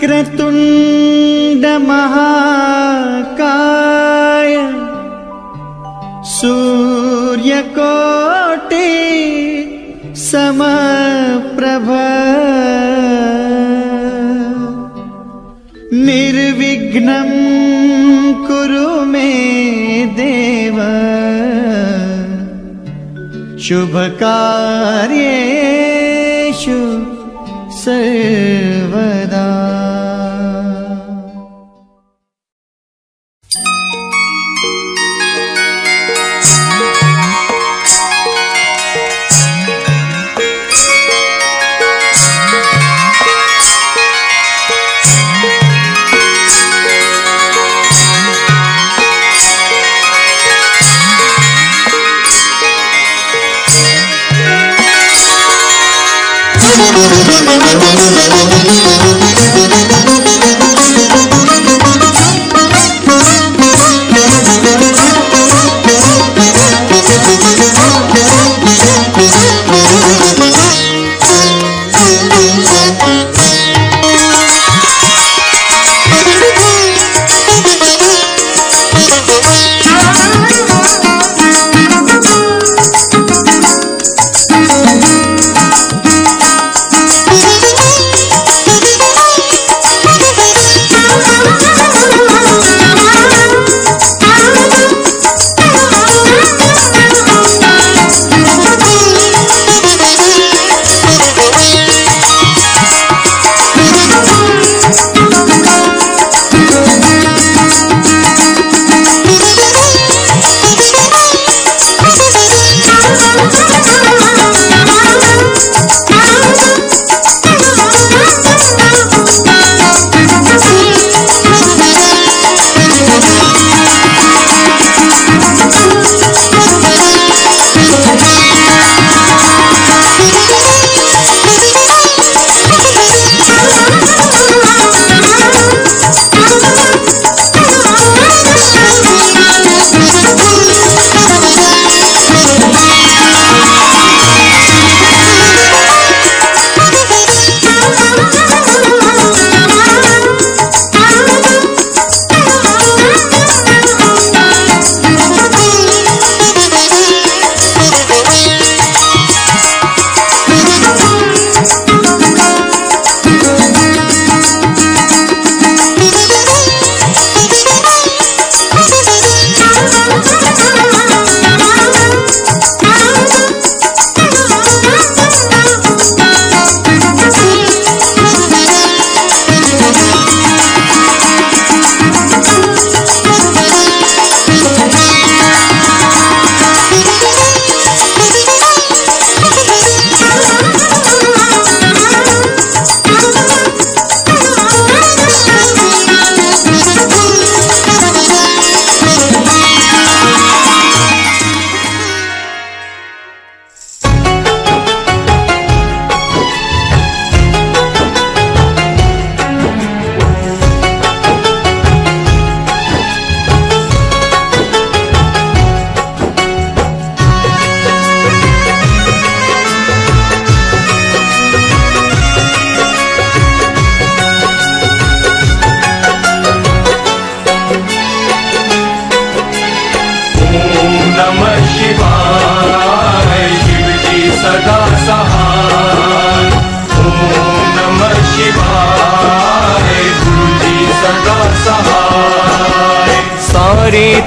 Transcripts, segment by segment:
वक्रतुंड महाकाय सूर्यकोटि समप्रभ निर्विघ्नं कुरु मे देव शुभकार्येषु सर्वदा।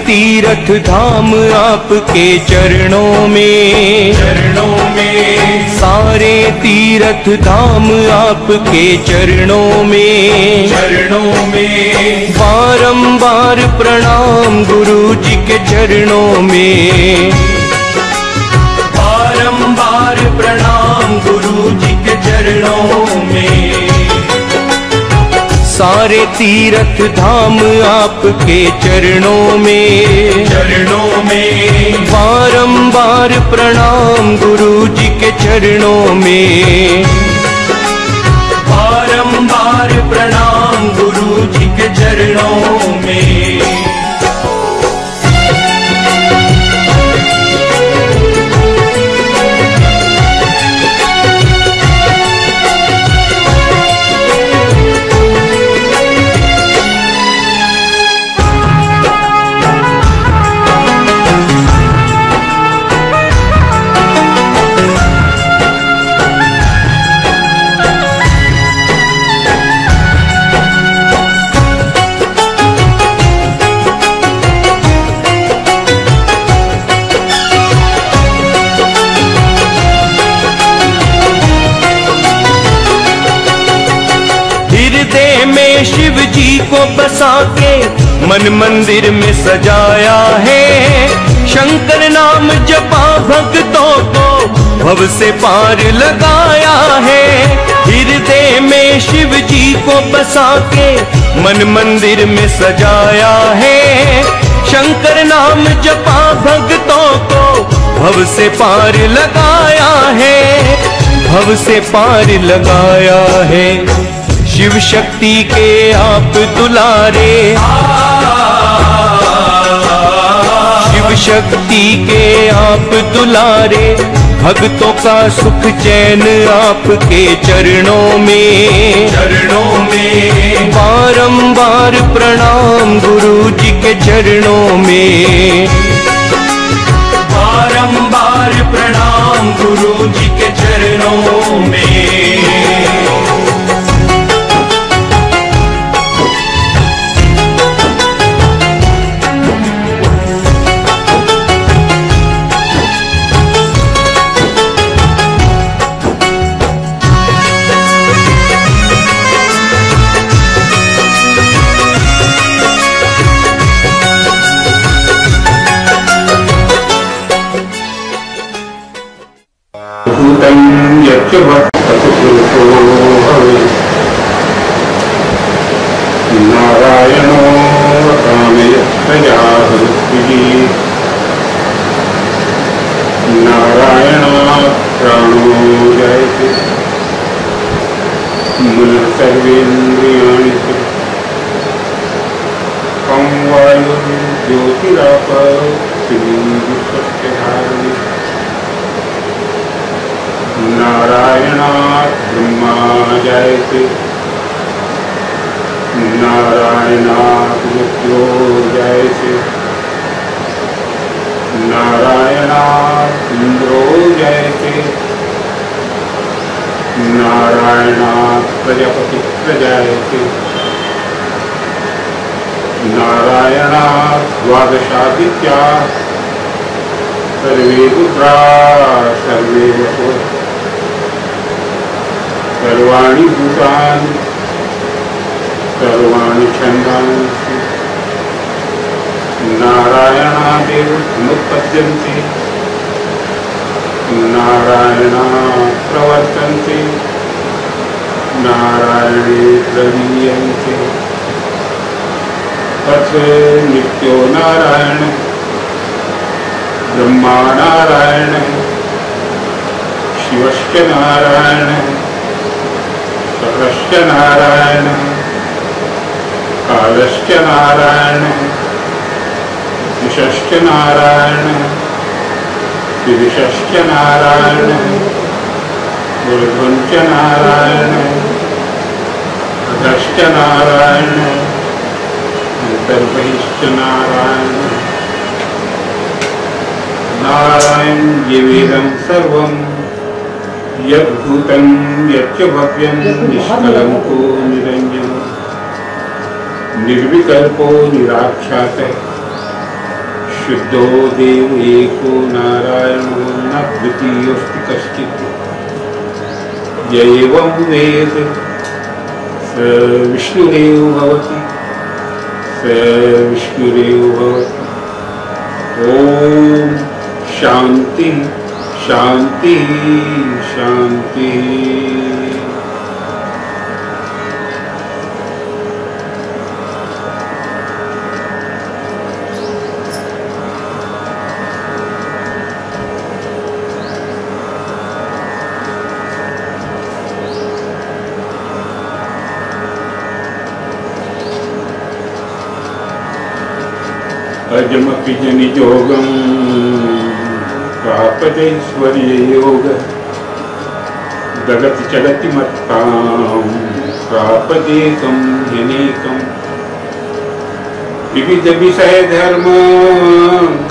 तीर्थ धाम आपके चरणों में, सारे तीर्थ धाम आपके चरणों में, बारंबार प्रणाम गुरु जी के चरणों में, बारंबार प्रणाम गुरु जी के चरणों में। सारे तीर्थ धाम आपके चरणों में, बारंबार प्रणाम गुरु जी के चरणों में, बारंबार प्रणाम गुरु जी के चरणों में। हृदय में शिव जी को बसा के मन मंदिर में सजाया है। शंकर नाम जपा भक्तों को भव से पार लगाया है। हृदय में शिव जी को बसा के मन मंदिर में सजाया है। शंकर नाम जपा भक्तों को भव से पार लगाया है, भव से पार लगाया है। शिव शक्ति के आप दुलारे, शिव शक्ति के आप दुलारे, भक्तों का सुख चैन आपके चरणों में, चरणों में। बारंबार प्रणाम गुरु जी के चरणों में, बारंबार प्रणाम गुरु जी के चरणों में। नारायणो नारायणात् प्राणो जायते, मनः सर्वेन्द्रियाणि कं वायुर्ज्योतिरापः पृथिवी धारिणी। नारायणात् ब्रह्मा जायते, नारायणात् रुद्रो जायते, नारायणात् इन्द्रो जायते, नारायणात् प्रजापतिः प्रजायते, नारायणात् द्वादशादित्याः सर्वे रुद्राः सर्वे वसवः। सर्वाणि भूतानि सर्वाणि छन्दांसि नारायणादेव समुत्पद्यन्ते, नारायणात् प्रवर्तन्ते, नारायणे प्रलीयन्ते। तत् नित्यो नारायण ब्रह्मा नारायण, शिवश्च नारायण, सकलश्च नारायण, कालश्च नारायण, दिशश्च नारायण, विदिशश्च नारायण, ऊर्ध्वञ्च नारायण, अधश्च नारायण, अन्तर्बहिश्च नारायण। नारायण जीवेदं सर्वं यद्भूतं यच्च भव्यं निष्कलंको निरञ्जनो निर्विकल्पो निराख्यातः शुद्धो देव एको नारायणो न द्वितीयोऽस्ति कश्चित्। य एवं वेद स विष्णुरेव भवति, स विष्णुरेव भवति। ओम शांति शांति शांति। अजमपि जनिजोगं प्रापतेश्वर्य योग जगति जगति मत्तां प्रापदेकं ह्यनेकं विविध विषय धर्म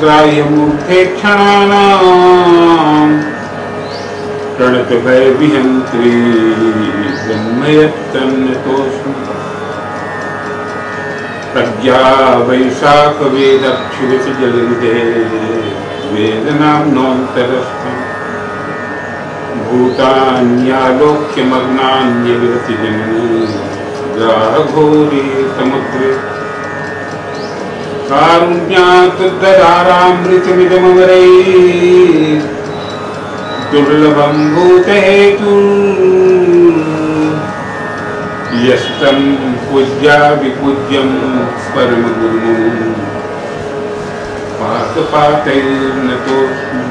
ग्राह्यमूर्ते क्षणानां प्रणत भय विहंत्री ब्रह्मयत्तन्नतोऽस्मि। प्रज्ञा वैशाख वेदक्षुरित जलनिधे वेदनाम्नोऽन्तरस्थं भूतान्यालोक्यमग्नान्यविरति जननी जलग्राह घोरे समुद्रे कारुण्यात् ददारामृतमिदमवरैः दुर्लभं भूतहेतु यस्तं पूज्या विपूज्यं परमगुरुं पादपातैर्नतोऽस्मि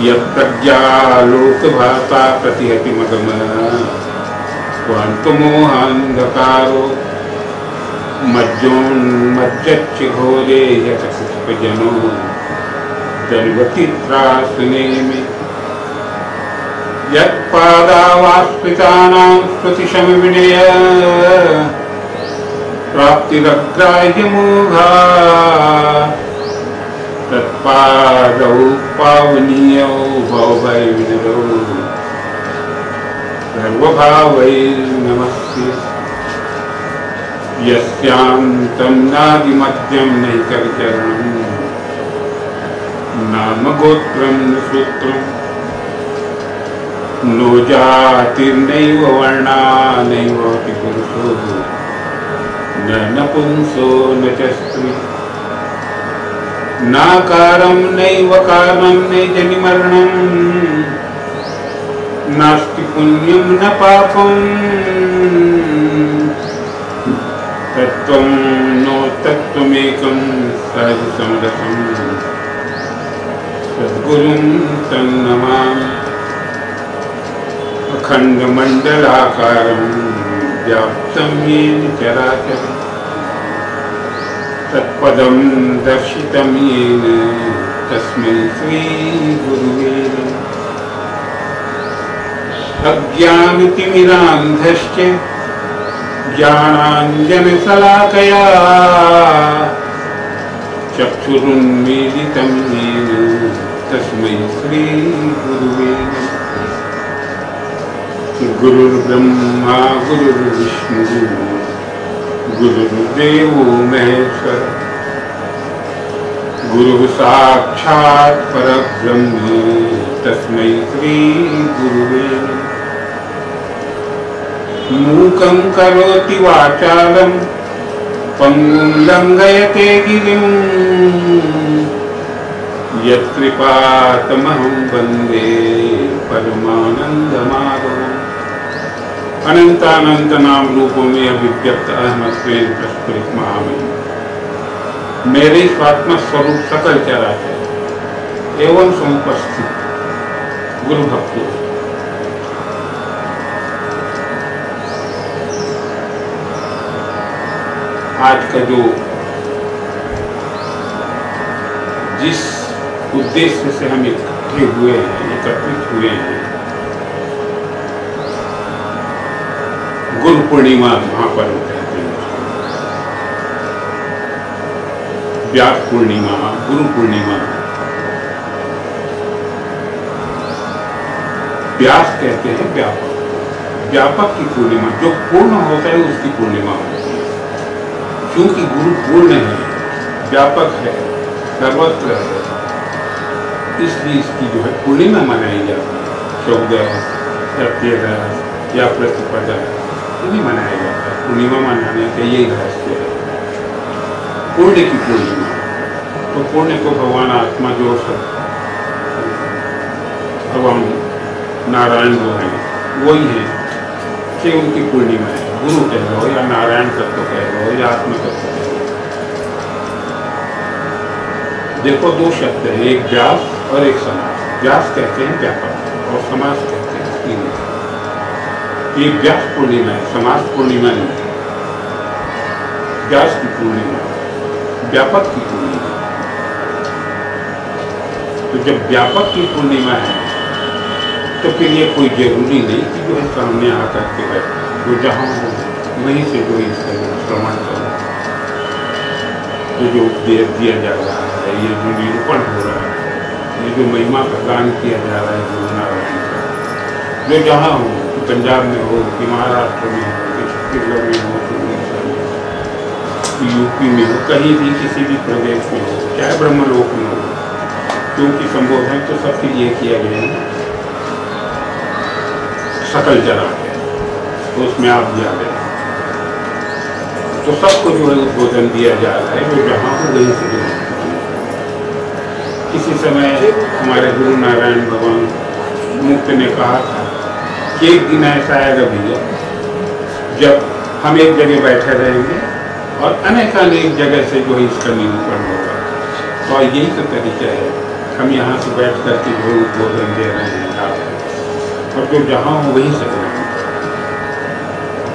यत्प्रज्ञालोकभासा प्रतिहति मगम स्वान्तमोहान्धकारो मज्जोन्मज्जच्च घोरे यतपुष्पजनो दन्वति त्रासने मे यत्पादावास्पृतानां स्तुतिशमविनय प्राप्तिरग्राह्यमोघा तत्पादौ पावनीयौ भवभयविनरौ सर्वभावैर्नमस्ते यस्यान्तं नादिमध्यं नैकचरणं नाम गोत्रं न सूत्रं नो जातिर्नैव वर्णा नैवोऽपि पुरुषो न नपुंसो न च स्त्री नाकारं नैव कारणं नैजनिमरणं नास्ति पुण्यं न पापं तत्त्वं नो तत्त्वमेकं सहजसमरसं सद्गुरुं तन्नमामि अखण्डमण्डलाकारं व्याप्तं येन चराचरम् तत्पदं दर्शितं येन तस्मै श्रीगुरुवे नमः अज्ञानतिमिरान्धश्च ज्ञानाञ्जनशलाकया चक्षुरुन्मीलितं येन तस्मै श्रीगुरुवे नमः गुरुर्ब्रह्मा गुरुर्विष्णुः गुरुर्देवो महेश्वर गुरुः साक्षात् परब्रह्म तस्मै श्रीगुरुवे नमः मूकं करोति वाचालं पङ्गुं लङ्घयते गिरिं यत्कृपातमहं वन्दे परमानन्दमाधवम् अनंतानंत नाम रूपों में अभिव्यक्त अहमत्वेन प्रस्फुरित महामहिम मेरे स्वात्म स्वरूप सकल चराचर एवं समुपस्थित गुरु भक्तों, आज का जो जिस उद्देश्य से हम एकत्रित हुए हैं गुरु पूर्णिमा महापर्व कहते हैं, व्यास पूर्णिमा, गुरु पूर्णिमा। व्यास कहते हैं व्यापक, व्यापक की पूर्णिमा, जो पूर्ण होता है उसकी पूर्णिमा होती है। क्योंकि गुरु पूर्ण है, व्यापक है, सर्वत्र है, इसलिए इसकी जो है पूर्णिमा मनाई जाती है। 14 या 13 या प्रतिपदा नहीं मनाया जाता है। पूर्णिमा मनाने का यही रहस्य है, पुण्य की पूर्णिमा। तो पुण्य को भगवान आत्मा जो सब भगवान नारायण जो है वही है कि उनकी पूर्णिमा है। गुरु कह लो या नारायण तत्व कह लो या आत्म तत्व कह लो। देखो दो शब्द है, एक व्यास और एक समास। व्यास कहते हैं व्यापक और समास कहते हैं तीन। ये व्यास पूर्णिमा है, समास पूर्णिमा नहीं है। व्यास की पूर्णिमा, व्यापक की पूर्णिमा। तो जब व्यापक की पूर्णिमा है तो फिर ये कोई जरूरी नहीं कि जो है सामने आकर के बैठे, जो जहाँ हो वहीं से जो इसका श्रवण करो। तो जो उपदेश दिया जा रहा है, ये जो निरूपण हो रहा है, ये जो महिमा का गान किया जा रहा है गुरु नारायण का, जो जहाँ हो, पंजाब में हो कि महाराष्ट्र में हो कि छत्तीसगढ़ में हो कि उड़ीसा में हो कि यूपी में हो, कहीं भी किसी भी प्रदेश में हो, चाहे ब्रह्मलोक में हो, क्योंकि संबोधन तो सबके लिए किया गया है, सकल चराचर। तो उसमें आप भी आ गए। तो सबको जो है उद्बोधन दिया जा रहा है, जो जहाँ हो वहीं से ग्रहण करें। किसी समय हमारे गुरु नारायण भगवान मुक्त ने कहा था कि एक दिन ऐसा आएगा भैया जब हम एक जगह बैठे रहेंगे और अनेकानेक जगह से जो है इसका निरूपण होगा। तो यही तो तरीका है, हम यहाँ से बैठ करके जो उद्बोधन दे रहे हैं आपको, और जो जहाँ हो वहीं से ग्रहण करो,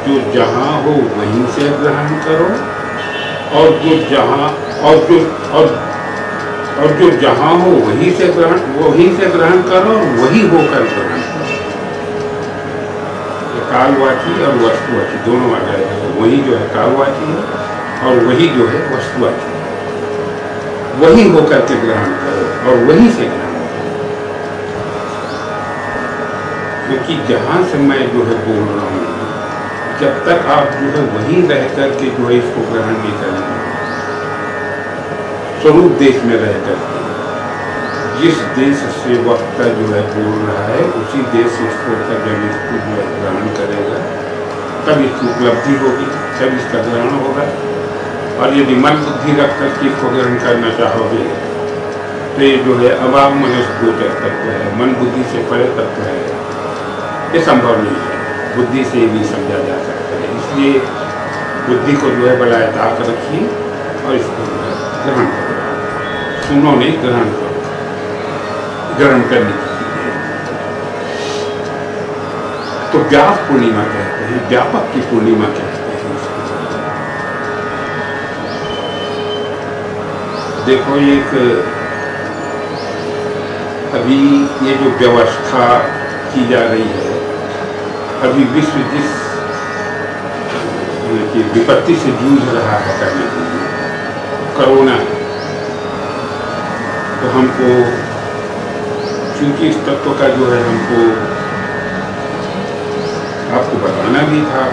जो जहाँ हो वहीं से ग्रहण करो, और जो जहाँ और जो जहाँ हो वहीं से ग्रहण करो, और वही होकर ग्रहण करो। कालवाची और वस्तुवाची दोनों आ जाएगा। वही जो है कालवाची है और वही जो है वस्तुवाची, वही होकर के ग्रहण करो और वही से ग्रहण करो। क्योंकि जहाँ से मैं जो है बोल रहा हूँ, जब तक आप जो है वहीं रह करके जो है इसको ग्रहण नहीं करेंगे, स्वरूप देश में रह करके जिस देश से वक्ता जो है बोल रहा है उसी देश से श्रोता जब इसको जो है ग्रहण करेगा तब इसकी उपलब्धि होगी, तब इसका ग्रहण होगा। और यदि मन बुद्धि रख करके इसको ग्रहण करना चाहोगे तो ये जो है अभाव मनुष्य गोचर तत्व है, मन बुद्धि से परे तत्व है, ये संभव नहीं है, बुद्धि से नहीं समझा जा सकता है। इसलिए बुद्धि को जो है बढ़ाए ताक रखिए और इसको जो है ग्रहण करो। सुनो नहीं, ग्रहण करो, ग्रहण करने की चीज है। तो व्यास पूर्णिमा कहते हैं, व्यापक की पूर्णिमा कहते हैं। देखो एक अभी ये जो व्यवस्था की जा रही है, अभी विश्व जिस विपत्ति से जूझ रहा है करने के लिए, कोरोना, तो हमको चूंकि इस तत्व का जो है हमको आपको बताना भी था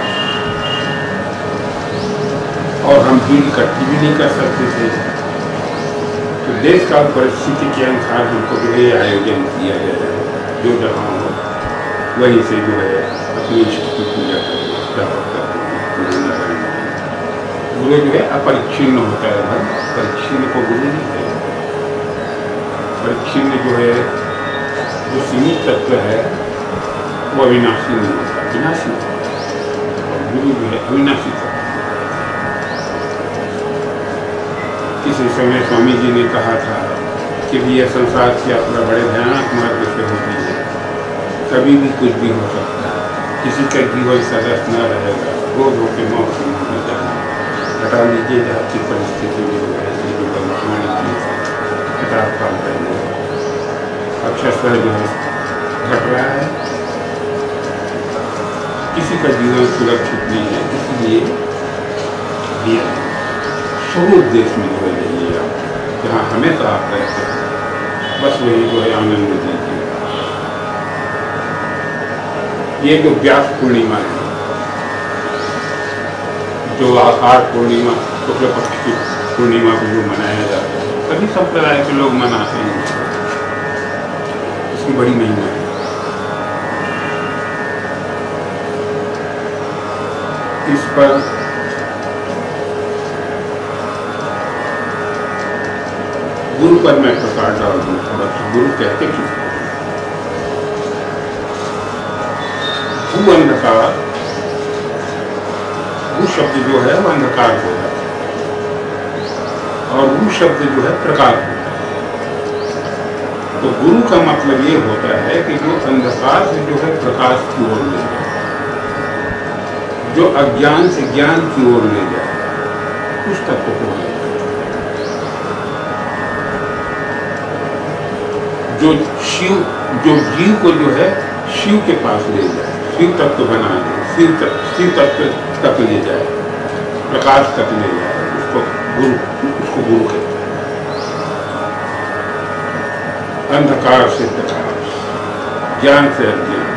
और हम भीड़ इकट्ठी भी नहीं कर सकते थे, तो देश काल परिस्थिति के अनुसार हमको जो है आयोजन किया गया है। जो जहाँ हो वहीं से जो है अपनी इष्ट की पूजा करें, व्यापक करते हैं। गुरु जो है अपरिच्छिन्न होता है, भर परिच्छिन्न को गुरु नहीं कहते। परिच्छिन्न जो है जो सीमित तत्व है वो अविनाशी नहीं होता, विनाशी होता है। और गुरु जो है अविनाशी तत्व। किसी समय स्वामी जी ने कहा था कि यह संसार की यात्रा बड़े भयानक मार्ग से होती है, कभी भी कुछ भी हो सकता है, किसी का जीवन सदस्य न रहेगा, रोज होकर मौत से मुँह में जाना। हटा लीजिए आपकी परिस्थिति में जो है हटाव काम करेंगे, अक्षर जो है घट रहा है, किसी का जीवन सुरक्षित नहीं है, इसलिए दिया स्वरूप देश में जो है जाइए आप, जहाँ हमेशा आप रहते हैं, बस वही जो है आनंद दीजिए। ये जो व्यास पूर्णिमा है, जो आषाढ़ पूर्णिमा शुक्ल पक्ष की पूर्णिमा को जो मनाया जाता है, सभी संप्रदाय के लोग मनाते हैं, इसकी बड़ी महिमा है। इस पर गुरु पर मैं प्रकाश डाल दूँ थोड़ा सा। गुरु कहते किस भू अंधकार, भू शब्द जो है वो अंधकार हो जाता है और भू शब्द जो है प्रकाश होता है। तो गुरु का मतलब ये होता है कि जो अंधकार से जो है प्रकाश की ओर ले जाए, जो अज्ञान से ज्ञान की ओर ले जाए, उस तत्व को ले जाए। जो जीव को जो है शिव के पास ले जाए, शिव तत्व बना दे, शिव तत्व तक ले जाए, प्रकाश तक ले जाए, उसको गुरु कहते हैं। अंधकार से प्रकाश, ज्ञान से अज्ञान,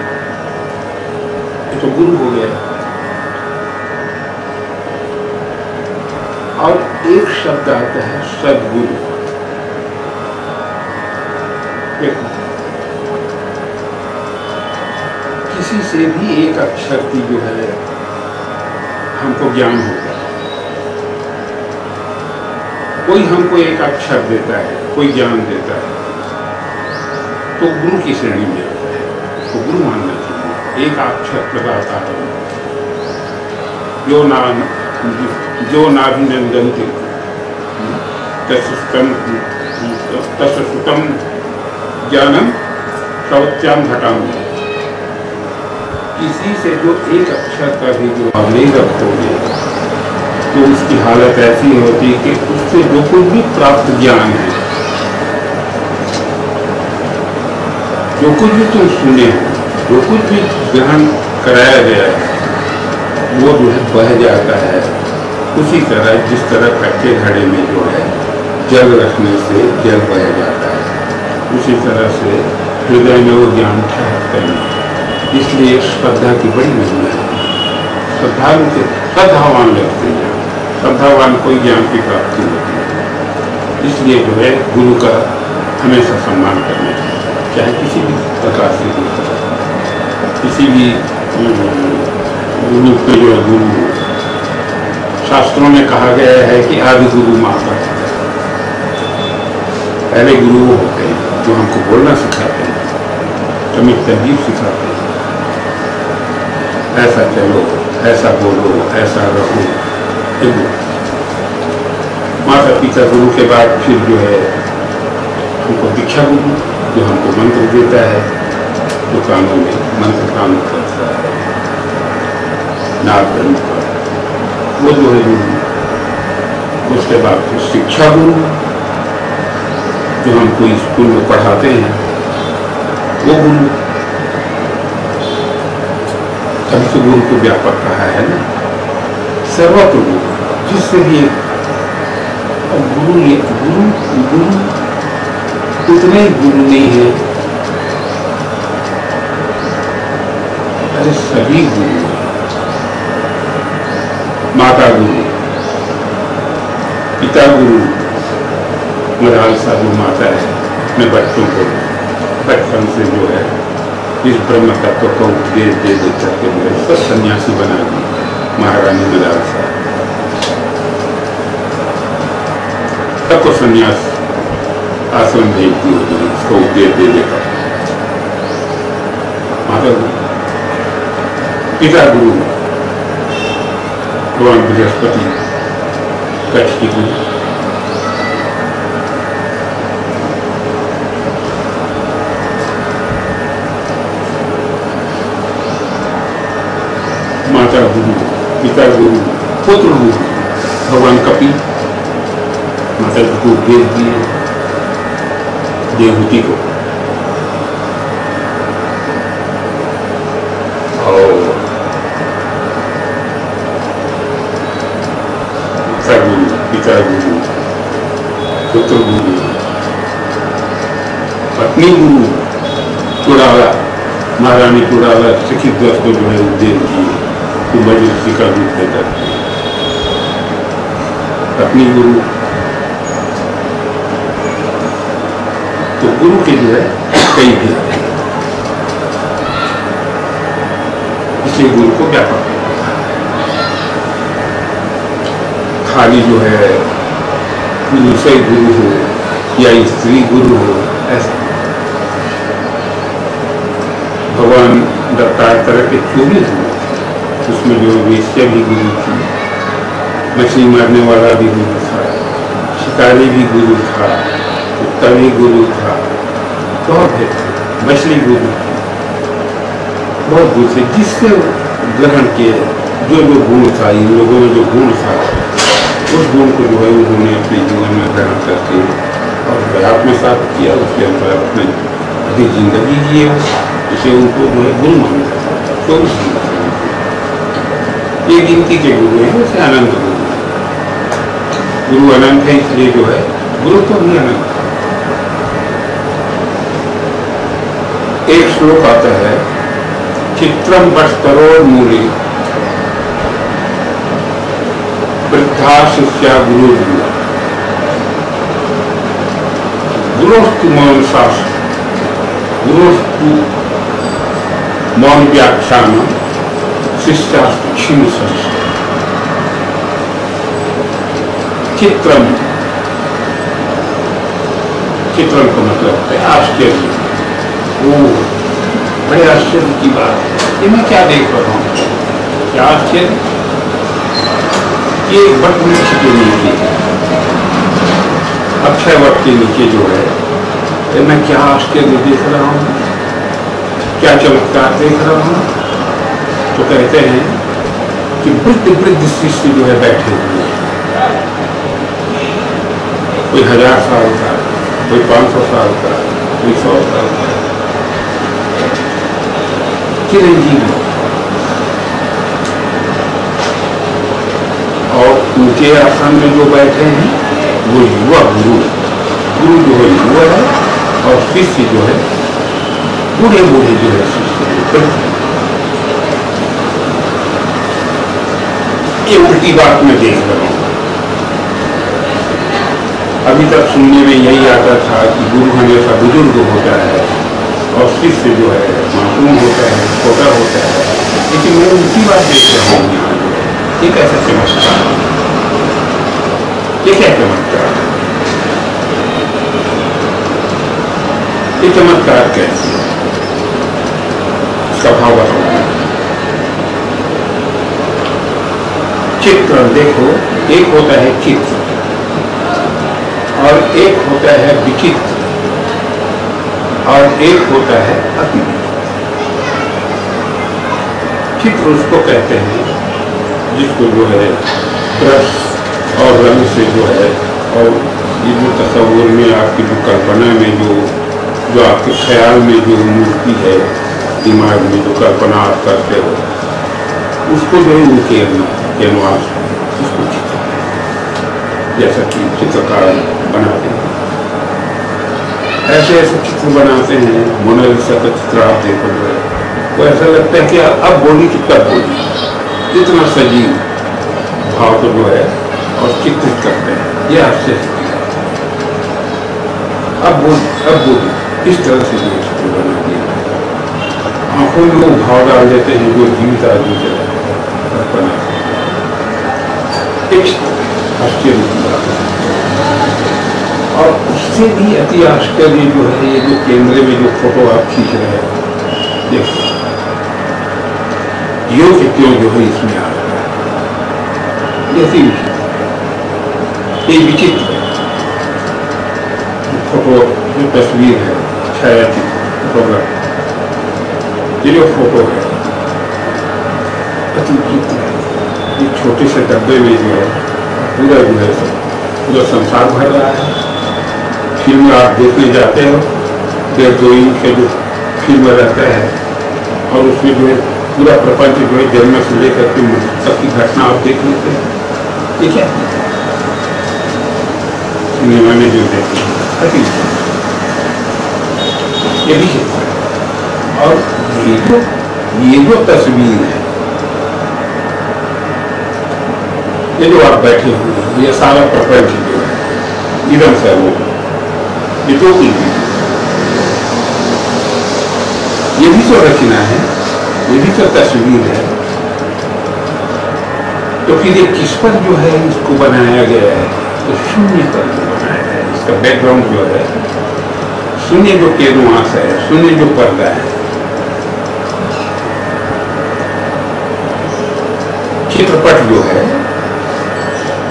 ये तो गुरु हो गया। और एक शब्द आता है सद्गुरु। किसी से भी एक अक्षर की जो है हमको ज्ञान होता है। कोई हमको एक अक्षर देता है, कोई ज्ञान देता है, तो गुरु की श्रेणी में आता है, उसको गुरु मानना चाहिए। एक अक्षर लगाता है जो नाभिनंदन्ति तत्सुतम ज्ञानम प्रवत्याम घटाम। किसी से जो एक अक्षर का भी जो आप नहीं रखोगे तो उसकी हालत ऐसी होती है कि उससे जो कुछ भी प्राप्त ज्ञान है, जो कुछ भी तुम सुने हो, जो कुछ भी ग्रहण कराया गया है, वो जो है बह जाता है। उसी तरह जिस तरह कच्चे घड़े में जो है जल रखने से जल बह जाता है, उसी तरह से हृदय में वो ज्ञान ठहरता नहीं। इसलिए श्रद्धा की बड़ी महिमा है। श्रद्धालु से श्रद्धावान लगते हैं, श्रद्धावान कोई ज्ञान की प्राप्ति होती है। इसलिए जो है गुरु का हमेशा सम्मान करना चाहिए, चाहे किसी भी प्रकार से किसी भी गुरु के जो गुरु हो। शास्त्रों में कहा गया है कि आदि गुरु माता, पहले गुरु वो होते हैं जो हमको बोलना सिखाते हैं, तमीज़ तहजीब सिखाते हैं, ऐसा चलो, ऐसा बोलो, ऐसा रहो। माता पिता गुरु के बाद फिर जो है हमको दीक्षा गुरु, जो हमको मंत्र देता है, जो कानों में मंत्र काम करता है, नाद का वो जो है गुरु। उसके बाद फिर शिक्षा गुरु, जो हमको स्कूल में पढ़ाते हैं, वो गुरु। तभी से गुरु को व्यापक कहा है ना, सर्वत्र गुरु, जिससे भी गुरु उतने गुरु नहीं है, अरे सभी गुरु हैं। माता गुरु, पिता गुरु, मदरसा जो माता है अपने बच्चों को बचपन से जो है इस ब्रह्म तत्व को उपदेश दे करके जो है सब सन्यासी बना दी महारानी मदरसा। सबको सन्यास आश्रम भेज दी होगी, उसको उपदेश दे देकर। माता गुरु, पिता गुरु भगवान बृहस्पति, कच्छ की गुरु। माता गुरु, पिता गुरु, पुत्र गुरु भगवान कपिल, माता जी को उपदेश दिए देवहूति को। और माता गुरु, पिता गुरु, पुत्र गुरु, पत्नी गुरु चुड़ाला, महारानी चुड़ाला शिक्षित दस को जो है उपदेश दिए तो बड़ी उसी का रूप देकर पत्नी गुरु। तो गुरु के जो है कई भेद हैं, इसलिए गुरु को व्यापक खाली जो है विषय गुरु हो या स्त्री गुरु हो, ऐसा भगवान दत्तात्रेय के 24 हुए, उसमें जो वेश्या भी गुरु थी, मछली मारने वाला भी गुरु था, शिकारी भी गुरु था, कुत्ता भी गुरु था, बहुत है, मछली गुरु थी, बहुत गुरु थे। जिससे ग्रहण किए जो जो गुण था, इन लोगों में जो गुण था, उस गुण को जो है उन्होंने अपने जीवन में ग्रहण करके और आत्मसात किया, उसके अनुसार अपने अधिक जिंदगी जिए, इसे उनको जो है गुरु माना जाता है। 24 ये गिनती के गुरु हैं, वैसे अनंत गुरु अनंत है, इसलिए जो है गुरु तो भी अनंत। एक श्लोक आता है, चित्रम बस्तरोर मूले वृद्धा शिष्या गुरु गुरुस्तु मौन शास्त्र, गुरुस्तु मौन व्याख्यान शिष्यास्त्र क्षीण संस्कृत चित्रम, चित्रम का मतलब है आश्चर्य। वो बड़े आश्चर्य की बात है, ये मैं क्या देख रहा हूँ, क्या आश्चर्य, ये वट वृक्ष के नीचे, अक्षय वट के नीचे जो है, ये मैं क्या आश्चर्य देख रहा हूँ, क्या चमत्कार देख रहा हूँ। तो कहते हैं कि वृद्ध वृद्ध शिष्य जो है बैठे हुए हैं, कोई 1000 साल का, कोई 500 साल का, कोई 100 साल का, चिरंजीवी। और ऊंचे आसन में जो बैठे हैं वो युवा गुरु, गुरु जो है युवा है, और शिष्य जो है बूढ़े बूढ़े जो है शिष्य। ये उल्टी बात मैं देख रहा हूँ। अभी तक सुनने में यही आता था कि गुरु हमेशा बुजुर्ग होता है और शिष्य जो है मासूम होता है, छोटा होता है, लेकिन मैं उल्टी बात देख रहा हूँ यहाँ। ये कैसा चमत्कार, ये क्या चमत्कार, ये चमत्कार कैसे, इसका भाव बताओ। चित्र देखो, एक होता है चित्र और एक होता है विचित्र और एक होता है अति। चित्र उसको कहते हैं जिसको जो है रस और रंग से जो है, और ये जो तस्वुर में आपकी जो कल्पना में जो आपके ख्याल में जो मूर्ति है, दिमाग में जो कल्पना आप करते हो, उसको जो है उनके कैनवास, उसको चित्र, जैसा कि चित्रकार बनाते हैं, ऐसे ऐसे चित्र बनाते हैं। मोनालिसा का चित्र आप देखो जो है, वो ऐसा लगता है कि अब बोली कि कब बोली, इतना सजीव भाव को जो है और चित्रित करते हैं। ये आपसे अब बोली इस तरह से जो चित्र बना दिया, आंखों में वो भाव डाल देते हैं जो जीवित आदमी के कल्पना, एक आश्चर्य की बात है। और उससे भी अति आश्चर्य जो है, ये जो कैमरे में जो फोटो आप खींच रहे हैं, देखो योग क्यों जो है इसमें आ रहा है, ये विचित्र फोटो, जो तस्वीर है, छायाचित्र, फोटोग्राफ, ये जो फोटो है अति विचित्र है। ये छोटे से डब्बे में जो है पूरा जो है पूरा संसार भर रहा है। फिल्म आप देखने जाते हो, 1.5-2 इंच का जो फिल्म रहता है, और उसमें जो है पूरा प्रपंच जो है जन्म से लेकर के मृत्यु तक की घटना आप देख लेते हैं। ठीक है, सिनेमा में जो देखते हैं ये भी है। और ये जो तस्वीर है, ये जो आप बैठे हुए हैं, ये सारा प्रपंच जो है इधर से वो, ये तो ये भी तो रचना है, ये भी तो तस्वीर है। तो फिर ये किस पर जो है इसको बनाया गया है, तो शून्य पर जो बनाया है, इसका बैकग्राउंड जो है शून्य, जो कैनवास है, शून्य जो पर्दा है। चित्रपट जो है,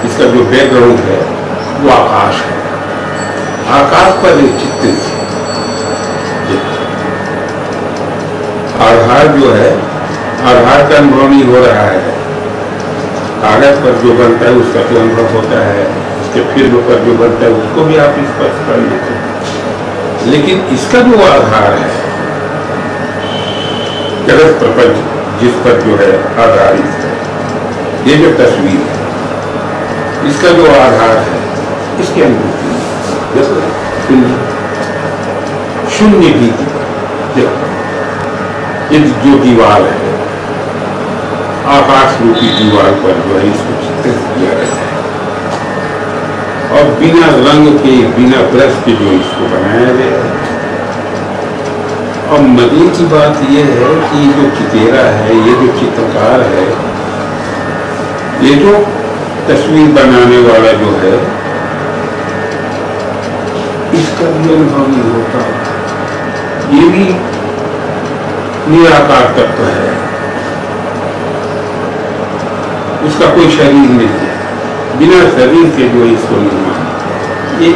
इसका जो बैकग्राउंड है वो आकाश है। आकाश पर एक चित्र, आधार जो है, आधार का अनुभव नहीं हो रहा है। कागज पर जो बनता है उसका तो अनुभव होता है, उसके फिल्म पर जो बनता है उसको भी आप स्पर्श कर लेते हैं। लेकिन इसका जो आधार है, जगत प्रपंच जिस पर जो है आधारित है, ये जो तस्वीर है, इसका जो आधार है, इसके अनुभूति शून्य भी, ये जो दीवार है, आकाश रूपी दीवार पर जो है इसको चित्रित किया गया है, और बिना रंग के, बिना ब्रश के जो इसको बनाया गया है, और मजे की बात यह है कि जो चितेरा है, ये जो चित्रकार है, ये जो तस्वीर बनाने वाला जो है, इसका भी अनुभव नहीं होता। ये भी निराकार तत्व है, उसका कोई शरीर नहीं है, बिना शरीर के जो इसको निर्माण, ये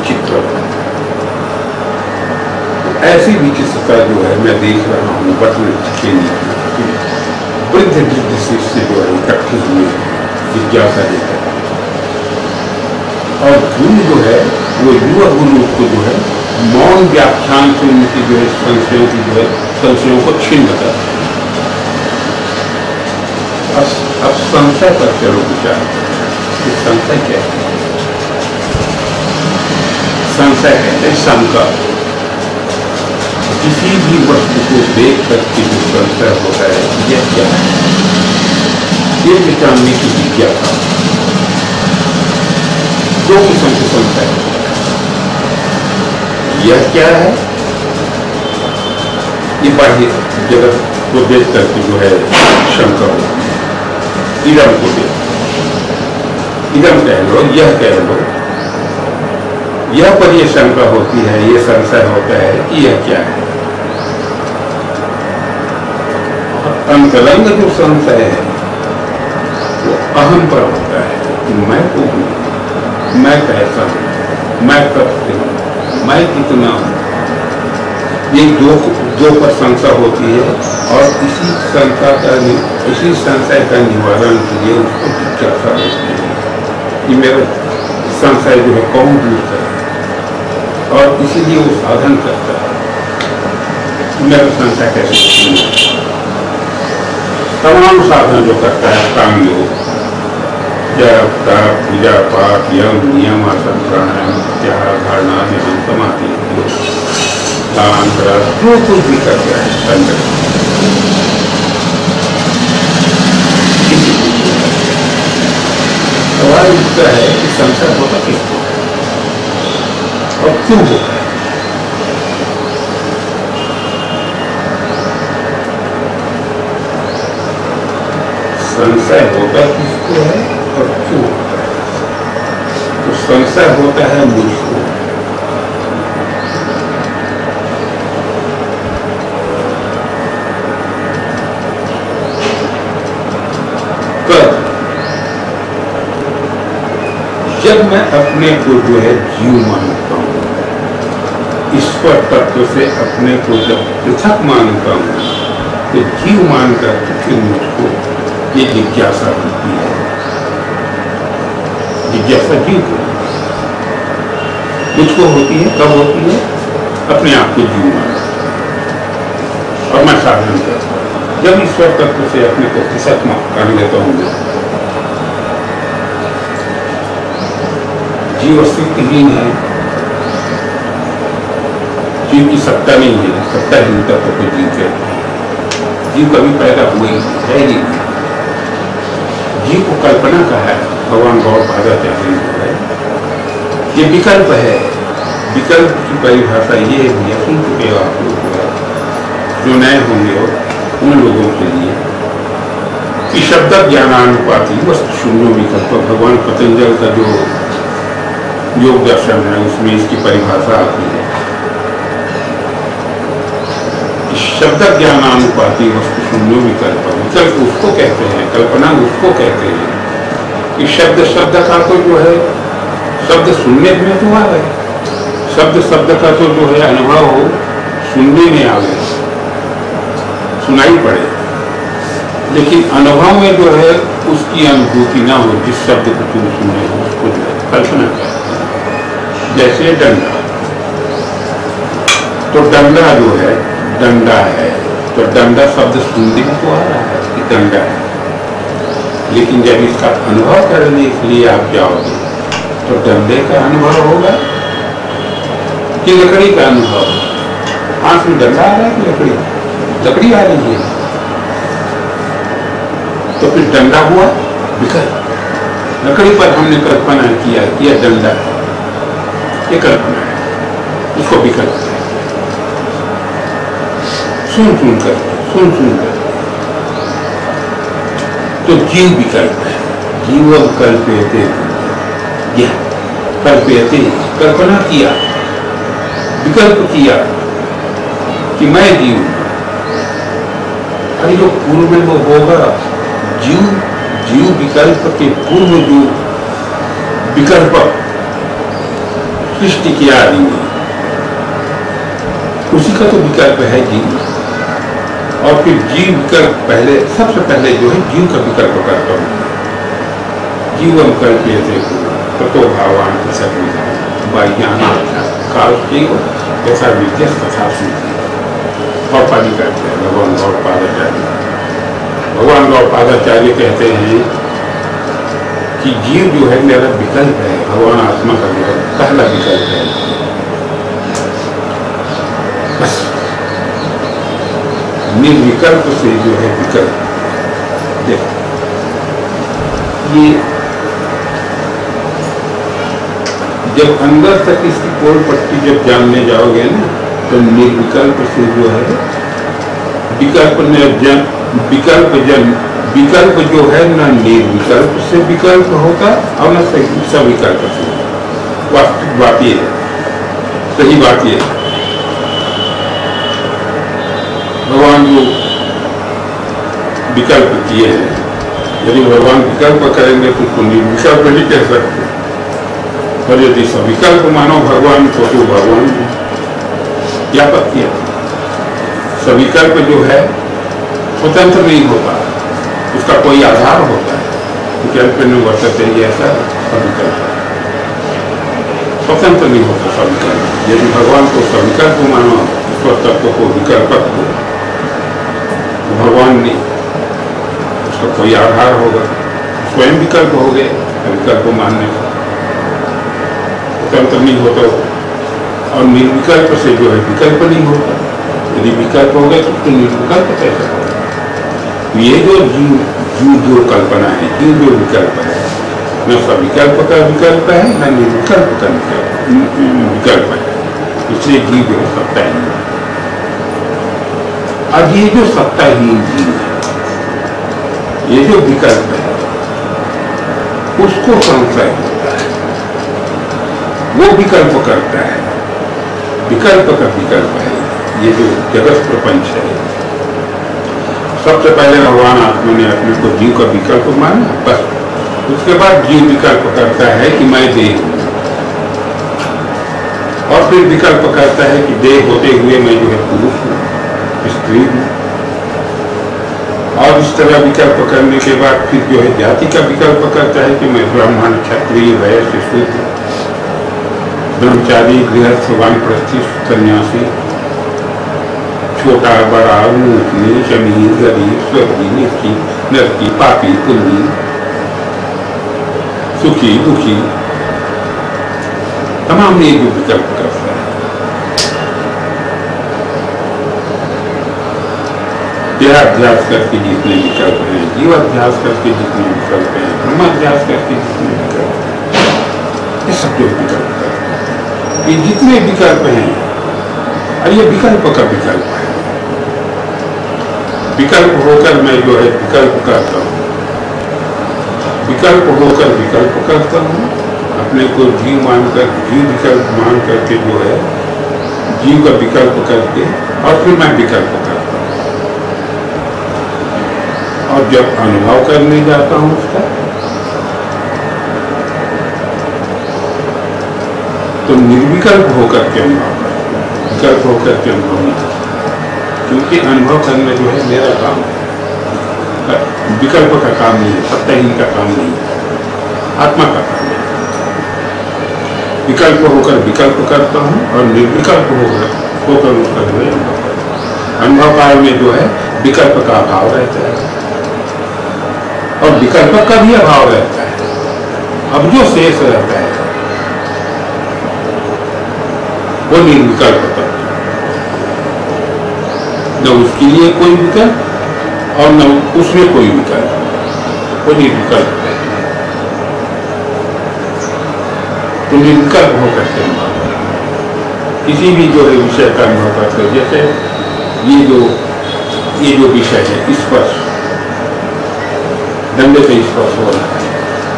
चित्र ऐसी विचित्रता जो है मैं देख रहा हूँ बटन वृद्ध वृद्ध शिष्य जो है इकट्ठे हुए जिज्ञासा लेकर, और गुरु जो है वो युवा गुरु को जो है मौन व्याख्यान से उनकी जो है संशयों की जो है संशयों को छिन्न कर, अब संशय पर चलो विचार। संशय क्या है? संशय कहते हैं शंका। किसी भी वस्तु को देख करके जो संशय होता है, यह क्या है, ये जानने की जिज्ञासा। दो किस्म के संशय है। यह क्या है, ये बाह्य जगत को देख करके जो है शंका होती है। इदम को देख, इदम कह लो, यह कह लो, यह पर यह शंका होती है, यह संशय होता है कि यह क्या है। अंतरंग जो संशय है वो अहम पर होता है कि मैं कौन हूं, मैं कैसा हूं, मैं कब से हूं, मैं कितना हूं। ये दो पर संशय होती है, और इसी संशय का निवारण के लिए उसको जिज्ञासा होती है कि मेरा संशय जो है कौन दूर करे, और इसीलिए वो साधन करता है। मेरा संशय कैसे, तमाम साधन जो करता है, काम योग, जप तप पूजा पाठ यम नियम आसन प्राणायाम त्याग धारणा नियम समाधि दान ग्रह जो कुछ भी करता है संग्रह, सवाल उठता है कि संशय होता किसको और क्यों होता है। संशय होता किसको है और क्यों होता है? तो संशय होता है मुझको, कब, जब मैं अपने को जो है जीव मानता हूं, ईश्वर तत्व से अपने को जब पृथक मानता हूं, तो जीव मानकर फिर मुझको ये जिज्ञासा होती है। जिज्ञासा जीव को मुझको होती है, कब होती है? अपने आप को जीव मानता और मैं साधन करता हूं। जब ईश्वर तत्व से अपने को पृथक कर लेता हूं, जीव अस्तित्वहीन है, जीव की सत्ता नहीं है, सत्ताहीन तत्व को जीव कहते हैं। जीव कभी पैदा हुए है ही नहीं, जीव को कल्पना का है, भगवान गौर भागा त्यागी है। ये विकल्प है, विकल्प की परिभाषा ये है, सुन चुके हो आप लोग, जो नए होंगे हो उन लोगों के लिए कि शब्द ज्ञानानुपाती वस्तु शून्य विकल्प, भगवान पतंजल का जो योग दर्शन है उसमें इसकी परिभाषा आती है। शब्द ज्ञानानुपाती वस्तु शून्य विकल्प, विकल्प उसको कहते हैं, कल्पना उसको कहते हैं कि शब्द का तो जो है शब्द सुनने में तो आ गए, शब्द का तो जो है अनुभव हो सुनने में आ गए, सुनाई पड़े, लेकिन अनुभव में जो है उसकी अनुभूति ना हो। जिस शब्द को तुम सुने हो उसको जो है कल्पना कहते हैं। जैसे डंडा, तो डंडा जो है डंडा है, तो डंडा शब्द सुनने में तो आ रहा है कि डंडा है, लेकिन जब इसका अनुभव करने के लिए आप जाओगे तो डंडे का अनुभव होगा कि लकड़ी का अनुभव। हाथ में डंडा आ रहा है कि लकड़ी आ रही है, तो फिर डंडा हुआ विकल्प। लकड़ी पर हमने कल्पना किया कि यह डंडा है, ये कल्पना है, इसको विकल्प है। सुन सुन कर तो जीव विकल्प है। जीव कल्पयते, यह कल्पयते, कल्पना किया, विकल्प किया कि मैं जीव। अरे जो पूर्व में वो होगा, जीव विकल्प के पूर्व जो विकल्प सृष्टि किया आदि ने, उसी का तो विकल्प है जीव। और फिर जीव विकल्प पहले, सबसे पहले जो है जीव का विकल्प करता हूँ। जीवम कल्पयते ततो भावान काल ऐसा विद्या तथा स्मृति। और पानी कहते हैं भगवान गौड़पादाचार्य। भगवान गौड़पादाचार्य कहते हैं कि जीव जो है मेरा विकल्प है, भगवान आत्मा का जो है पहला विकल्प है। बस निर्विकल्प से जो है विकल्प, देखो ये जब अंदर तक इसकी कोण पट्टी जब जानने जाओगे ना, तो निर्विकल्प से जो है विकल्प जो है न निर्विकल्प से विकल्प होता और न सविकल्प से। वास्तविक बात ये है, सही बात ये है। भगवान जो विकल्प किए हैं, यदि भगवान विकल्प करेंगे तो उसको निर्विकल्प नहीं कह सकते, और यदि सविकल्प मानो भगवान को तो भगवान क्या पत्तियां। सविकल्प जो है स्वतंत्र नहीं होता, उसका कोई आधार होता है। विकल्प में वर्तते ऐसा सविकल्प स्वतंत्र नहीं होता। सविकल्प यदि भगवान को सविकल्प मानो, ईश्वर तत्व को विकल्पक हो, तो भगवान ने उसका कोई आधार होगा, स्वयं विकल्प हो गए। विकल्प मानने का स्वतंत्र नहीं होता, और निर्विकल्प से जो है विकल्प नहीं होता। यदि विकल्प हो गए तो निर्विकल्प कैसे होगा? ये जो जीव जो कल्पना है, जीव जो विकल्प है, न सविकल्प का विकल्प है न निर्विकल्प का विकल्प है, इसलिए जीव जो सत्ताहीन है। अब ये जो सत्ताहीन जीव है, ये जो विकल्प है, उसको संशय होता है, वो विकल्प करता है। विकल्प का विकल्प है ये जो जगत प्रपंच है। सबसे पहले भगवान आत्मा ने अपने को जीव का विकल्प माना, बस उसके बाद जीव विकल्प करता है कि मैं देह हूं, और फिर विकल्प करता है कि देह होते हुए मैं जो है पुरुष हूं, स्त्री हूं। और इस तरह विकल्प करने के बाद फिर जो है जाति का विकल्प करता है कि मैं ब्राह्मण, क्षत्रिय, वैश्य, शूद्र, ब्रह्मचारी, गृहस्थ, वानप्रस्थी, सन्यासी, छोटा बड़ा, ऊंच नीच, अमीर गरीब, स्वर्गीय नीची, नरकी, पापी, पुण्य, सुखी दुखी, तमाम ये जो विकल्प करता है। देहाध्यास करके जितने विकल्प हैं, जीवाध्यास करके जितने विकल्प हैं, ब्रह्माध्यास करके जितने विकल्प हैं, ये सब जो विकल्प करते हैं। ये जितने विकल्प हैं, और ये विकल्प का विकल्प है। विकल्प होकर मैं जो है विकल्प करता हूँ, विकल्प होकर विकल्प करता हूँ, अपने को जीव मानकर, जीव विकल्प मान करके जो है जीव का विकल्प करके, और फिर मैं विकल्प करता हूँ। और जब अनुभव करने जाता हूँ उसका, तो निर्विकल्प होकर के अनुभव करता हूँ, विकल्प होकर के अनुभव नहीं करता, क्योंकि अनुभव करना जो है मेरा काम है, विकल्प का काम नहीं है, सत्ताहीन का काम नहीं है, आत्मा का काम है। विकल्प होकर विकल्प करता हूँ, और निर्विकल्प होकर उसका जो है अनुभव करता हूँ। अनुभव काल में जो है विकल्प का अभाव रहता है, और विकल्प का भी अभाव रहता है। अब जो शेष रहता है वो निर्विकल्प होता है, न उसके लिए कोई विकल्प और न उसमें कोई विकल्प, वो निर्विकल्प है। तो निर्विकल्प होकर के अनुभव करते, किसी भी जो है विषय का अनुभव करते। जैसे ये जो विषय है स्पर्श, डंडे से स्पर्श हो रहा है,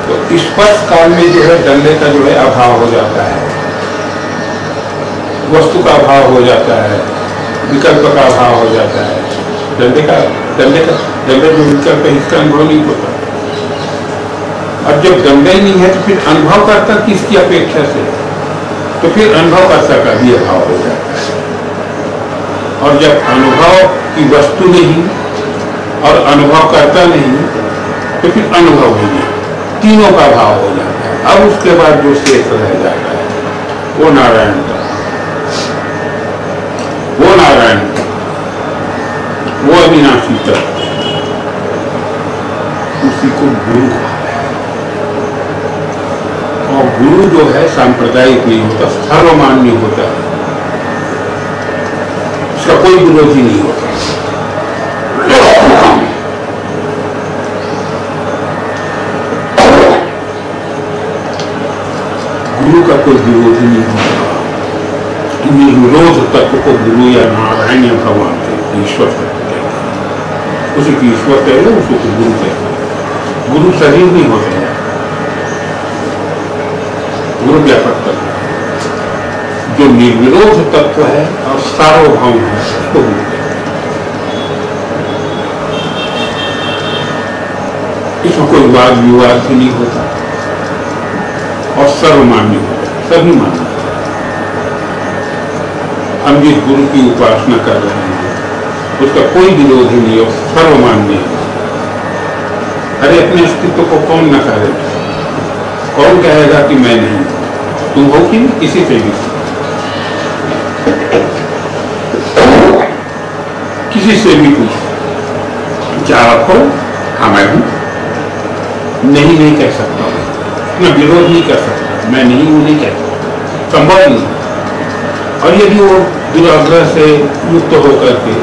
तो स्पर्श काल में जो है डंडे का जो है अभाव हो जाता है, वस्तु का अभाव हो जाता है, विकल्प का अभाव हो जाता है। डंडे जो विकल्प है इसका अनुभव नहीं होता। अब जब दंड ही नहीं है तो फिर अनुभव करता किसकी अपेक्षा से, तो फिर अनुभव करता का भी अभाव हो जाता है। और जब अनुभव की वस्तु नहीं और अनुभव करता नहीं तो फिर अनुभव ही नहीं, तीनों का अभाव हो जाता है। अब उसके बाद जो शेष रह जाता है वो नारायण का, वो नारायण का, वो अविनाशी तत्व, उसी को गुरु कहा। और गुरु जो है सांप्रदायिक नहीं होता, सर्वमान्य होता है, उसका कोई विरोधी नहीं होता। गुरु का कोई विरोधी नहीं होता। निर्विरोध तत्व को गुरु या नारायण या भगवान कहते, ईश्वर तत्व कहते हैं। उसी की ईश्वर कहते हैं, उसी को गुरु कहते हैं। गुरु शरीर नहीं होते हैं, गुरु व्यापक तत्व जो निर्विरोध तत्व है और सार्वभौम है, उसको गुरु कहते हैं। इसमें कोई वाद विवाद भी नहीं होता और सर्वमान्य होता है, सभी मान्य। हम जिस गुरु की उपासना कर रहे हैं उसका कोई विरोध ही नहीं और सर्वमान्य है। अरे अपने अस्तित्व को कौन नकारे, कौन कहेगा कि मैं नहीं, तुम हो कि नहीं, किसी से भी, किसी से भी पूछो, क्या आप हो? हाँ मैं हूं। नहीं कह सकता, मैं विरोध नहीं कर सकता, मैं नहीं हूं नहीं कह सकता, संभव नहीं। और यदि वो दुराग्रह से युक्त होकर के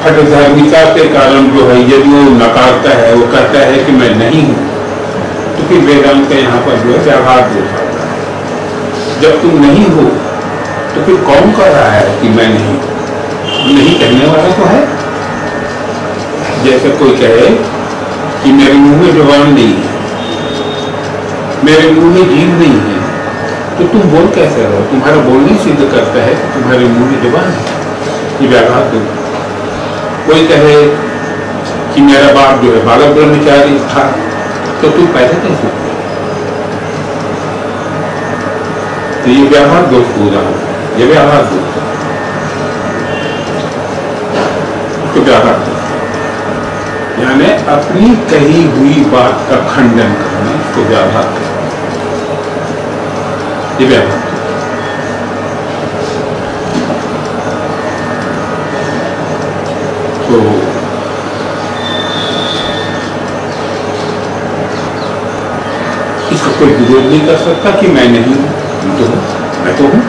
हठधर्मिता के कारण जो है यदि वो नकारता है, वो कहता है कि मैं नहीं हूं, तो फिर वेदांत के यहाँ पर जो है व्याघात हो जाता है। जब तुम नहीं हो तो फिर कौन कह रहा है कि मैं नहीं हूं? नहीं कहने वाला तो है। जैसे कोई कहे कि मेरे मुंह में जुबान नहीं है, मेरे मुंह में जीभ नहीं है, तो तुम बोल कैसे रहो? तुम्हारा बोलने सिद्ध करता है कि तुम्हारे मुंह में जुबान है, ये व्याघात हो। कोई कहे कि मेरा बाप जो है बालक ब्रह्मचारी था, तो तुम पैदा कैसे हो? तो ये व्याघात दोष पूरा है, ये व्याघात दोष, उसको व्याघात दोष, यानी अपनी कही हुई बात का खंडन करना, इसको व्याघात, ये व्याघात। तो इसका कोई विरोध नहीं कर सकता कि मैं नहीं हूं, मैं तो हूं।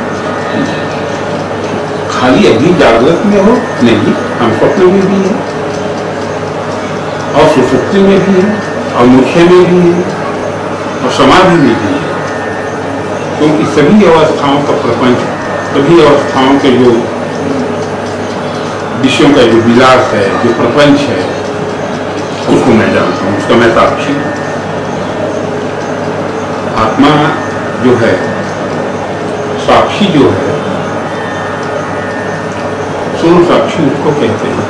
खाली अभी जागृत में हो नहीं, हम स्वप्न में भी है और सुसुप्ति में भी है और मूर्छा में भी है और समाधि में भी है। क्योंकि सभी अवस्थाओं का प्रपंच, सभी अवस्थाओं के जो विषयों का जो विलास है, जो प्रपंच है, उसको मैं जानता हूँ, उसका मैं साक्षी हूँ। आत्मा जो है, साक्षी जो है, स्वरूप साक्षी उसको कहते हैं।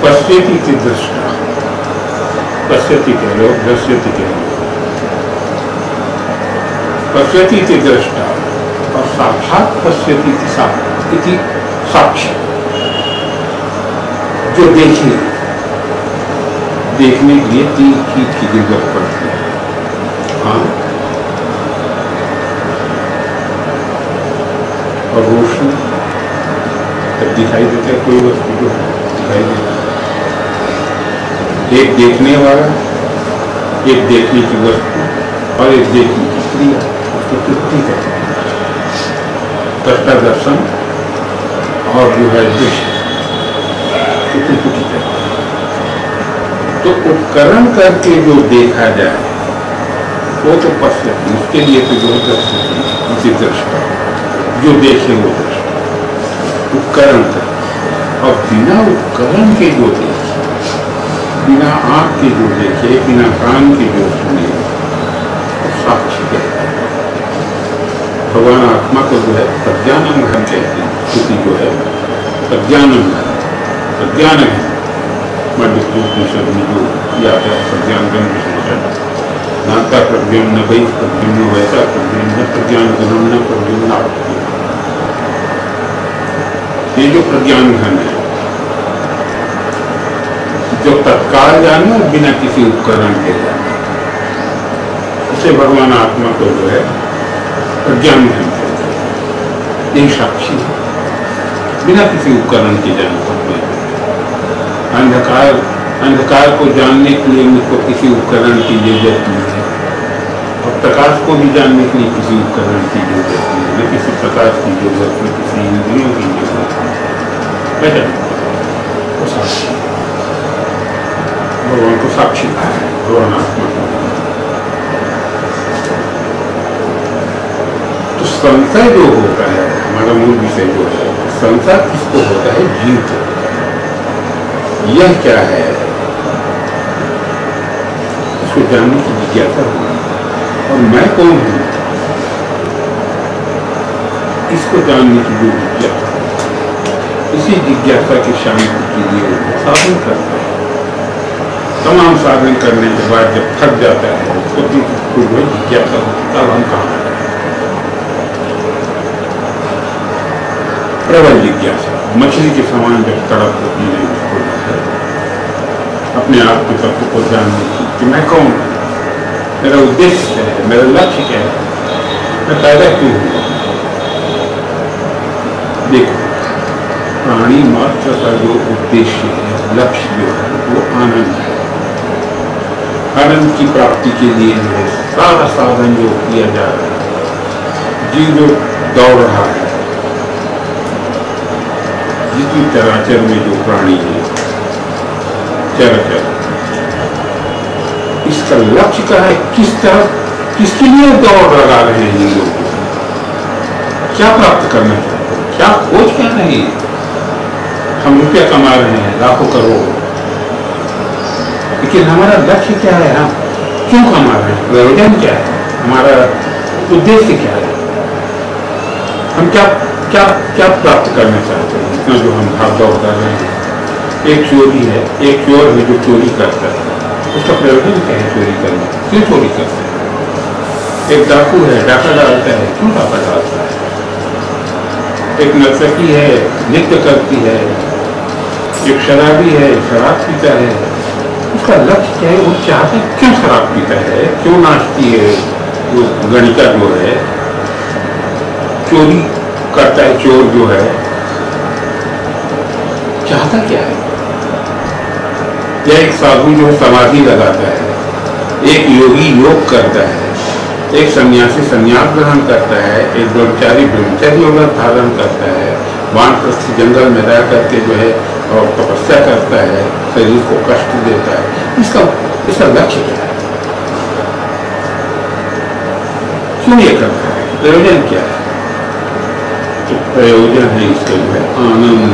पश्यति की दृष्टा, पश्यति के लोग, दृश्यति के लोग, पश्यति की दृष्टा और साक्षात पश्यति की साक्षी, जो देखे, देखने के लिए तीन चीज की जरूरत पड़ती है। हाँ, और रोशनी, दिखाई देता है, कोई वस्तु जो दिखाई देता है, एक देखने वाला, एक देखने की वस्तु और एक देखने की क्रिया, उसको तृप्ति कहते हैं। दृष्टा दर्शन और जो है दृश्य, त्रिपुटी कहते हैं। तो उपकरण करके जो देखा जाए वो तो पश्चिम, उसके लिए तो जो दृष्टि दृष्टा, जो देखे वो दृष्टा, उपकरण कर। और बिना उपकरण के जो देखे, बिना आंख के जो देखे, बिना कान के जो सुने, तो साक्षी कहते हैं। भगवान आत्मा को जो है प्रज्ञानम घन कहते हैं। स्थिति जो है प्रज्ञानम घन, प्रज्ञान है। मध्यपनिषद में जो याद है प्रज्ञान घन विशेषण, नाता प्रज्ञान न वही प्रज्ञान वैसा प्रज्ञान न प्रज्ञान घनम न प्रज्ञान ना। ये जो प्रज्ञान घन है, जो तत्काल जाने और बिना किसी उपकरण के जाने, उसे भगवान आत्मा को जो है प्रज्ञान घन कहते हैं। यही साक्षी है, बिना किसी उपकरण के जाने। अंधकार को जानने के लिए मुझको किसी उपकरण की जरूरत नहीं है, और प्रकाश को भी जानने के लिए किसी उपकरण की जरूरत नहीं है, न किसी प्रकाश की जरूरत, न किसी इंद्रियों की जरूरत है। वो साक्षी, भगवान को साक्षी कहा है, भगवान आत्मा को। तो संशय जो होता है, हमारा मूल विषय जो है, संशय किसको होता है? जीव को। यह क्या है, इसको जानने की जिज्ञासा होगी। और मैं कौन हूं, इसको जानने की जो जिज्ञासा, इसी जिज्ञासा की शांति के लिए साधन करता है। तमाम साधन करने के बाद जब थक जाता है, तो जिज्ञासा होती, तब हम कहाँ आते हैं? प्रबल जिज्ञासा, मछली के समान जब तड़प होती है उसको अपने आप के तत्व को जानने की कि मैं कौन हूँ, मेरा उद्देश्य क्या है, मेरा लक्ष्य क्या है, मैं पैदा क्यों हुआ। देखो, प्राणी मात्र का जो उद्देश्य है, लक्ष्य जो है, वो आनंद है। आनंद की प्राप्ति के लिए जो है सारा साधन जो किया जा रहा है, जीव जो दौड़ रहा है, जितनी चराचर में जो प्राणी है, चराचर, इसका लक्ष्य क्या है? किस तरह, किसके लिए दौड़ लगा रहे हैं ये लोग? क्या प्राप्त करना चाहते हैं? क्या खोज क्या नहीं? हम रुपया कमा रहे हैं, लाखों करोड़, लेकिन हमारा लक्ष्य क्या है? हम क्यों कमा रहे हैं? प्रयोजन क्या है? हमारा उद्देश्य क्या है? हम क्या क्या क्या प्राप्त करना चाहते हैं? इतना जो हम भाग दौड़ कर रहे हैं। एक चोरी है, एक चोर है जो चोरी करता है, उसका प्रयोजन क्या है? चोरी करना, क्यों चोरी करता है? एक डाकू है, डाका डालता है, क्यों डाका डालता है? एक नर्तकी है, नृत्य करती है, एक शराबी है, शराब पीता है, उसका लक्ष्य क्या है? वो चाहता है, क्यों शराब पीता है, क्यों नाचती है? वो गणिका जो है, चोरी करता है, चोर जो है, चाहता क्या है? या एक साधु जो समाधि लगाता है, एक योगी योग करता है, एक सन्यासी संन्यास ग्रहण करता है, एक ब्रह्मचारी ब्रह्मचर्य धारण करता है, वानप्रस्थ जंगल में रह करके जो है और तपस्या करता है, शरीर को कष्ट देता है। इसका लक्ष्य क्या है? क्यों ये करता है? प्रयोजन क्या है? तो प्रयोजन है इसका जो है आनंद।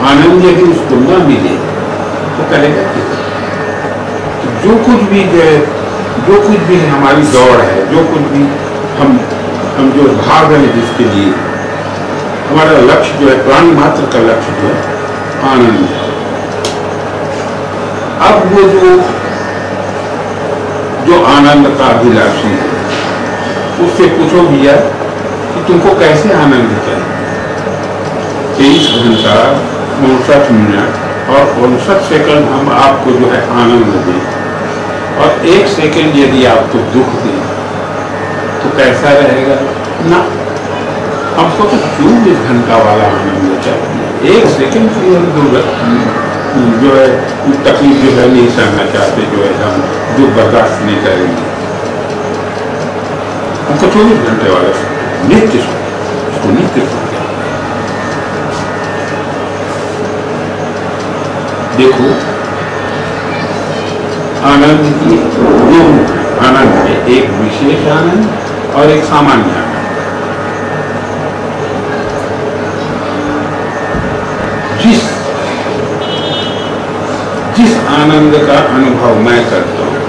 आनंद यदि उसको न मिले तो करेगा क्या? तो जो कुछ भी जो है, जो कुछ भी हमारी दौड़ है, जो कुछ भी हम जो भाग रहे हैं, जिसके लिए हमारा लक्ष्य जो है, प्राणी मात्र का लक्ष्य जो है आनंद है। अब वो जो आनंद का अभिलाषी है, उससे पूछो भैया कि तुमको कैसे आनंद चाहिए? 23 घंटा 59 मिनट और 59 सेकंड हम आपको जो है आनंद दें, और 1 सेकंड यदि आपको दुख दें तो कैसा रहेगा? ना, हमको तो 24 घंटा वाला आनंद चाहिए। एक सेकंड की जो है तकलीफ जो है नहीं सहना चाहते, जो है हम दुख बर्दाश्त नहीं करेंगे। हमको 24 घंटे वाला नित्य उसको नित्य देखो। आनंद की दो आनंद है, एक विशेष आनंद और एक सामान्य आनंद। जिस आनंद का अनुभव मैं करता हूं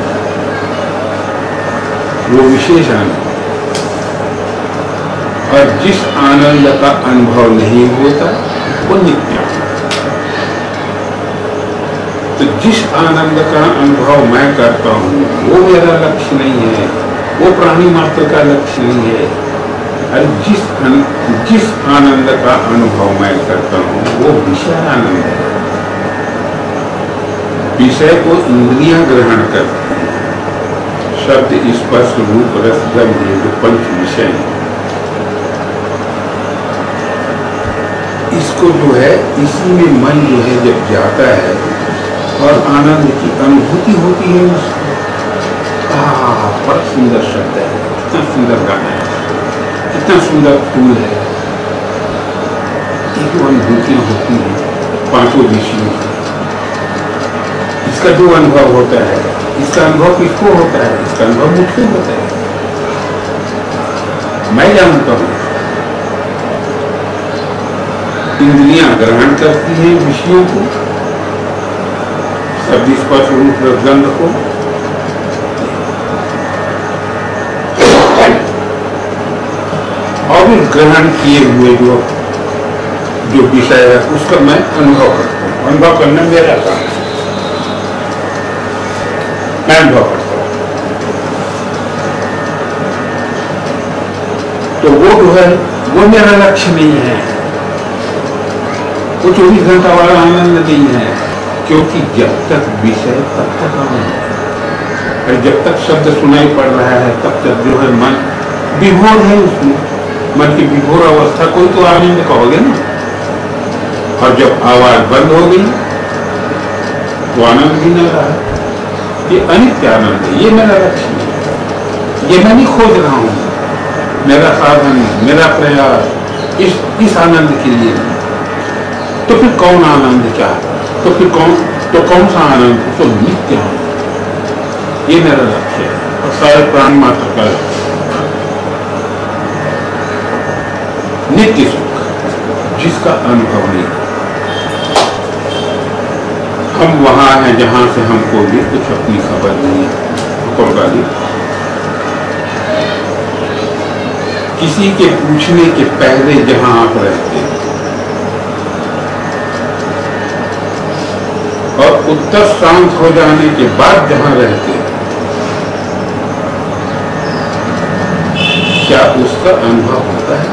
वो विशेष आनंद, और जिस आनंद का अनुभव नहीं होता वो नित्य आनंद। तो जिस आनंद का अनुभव मैं करता हूं वो मेरा लक्ष्य नहीं है, वो प्राणी मात्र का लक्ष्य नहीं है। और जिस आनंद का अनुभव मैं करता हूं वो विषय आनंद है। विषय को इंद्रियां ग्रहण करती हैं, शब्द स्पर्श रूप रस गंध, ये जो पंच विषय है, इसको जो है इसी में मन जो है जब जाता है और आनंद की अनुभूति होती है उसको। बड़ा सुंदर शब्द है, कितना सुंदर गाना है, कितना सुंदर फूल है। ये जो अनुभूतियां होती हैं पांचों विषयों की, इसका जो अनुभव होता है, इसका अनुभव किसको होता है? इसका अनुभव मुझको होता है। मैं जानता हूं इंद्रियां ग्रहण करती हैं विषयों को, शब्द स्पर्श रूप गंध को, और उस ग्रहण किए हुए जो विषय है उसका मैं अनुभव करता हूं। अनुभव करना मेरा काम है, मैं अनुभव करता हूं। तो वो जो है वो मेरा लक्ष्य नहीं है, वो 24 घंटा वाला आनंद नहीं है। क्योंकि जब तक विषय तब तक आनंद है, और जब तक शब्द सुनाई पड़ रहा है तब तक जो है मन विभोर है उसमें। मन की विभोर अवस्था कोई तो आनंद कहोगे ना। और जब आवाज बंद हो गई तो आनंद भी न रहा। ये अनित्य आनंद है, ये मेरा लक्ष्य नहीं, ये मैं नहीं खोज रहा हूं। मेरा साधन, मेरा प्रयास इस आनंद के लिए नहीं। तो फिर कौन आनंद क्या है? तो फिर कौन सा आनंद? तो नित्य आनंद, ये मेरा लक्ष्य है और सारे प्राण मात्र का लक्ष्य। नित्य सुख जिसका अनुभव नहीं। हम वहां हैं जहां से हमको भी कुछ अपनी खबर नहीं है। किसी के पूछने के पहले जहां आप रहते हैं और उत्तर शांत हो जाने के बाद जहां रहते हैं, क्या उसका अनुभव होता है?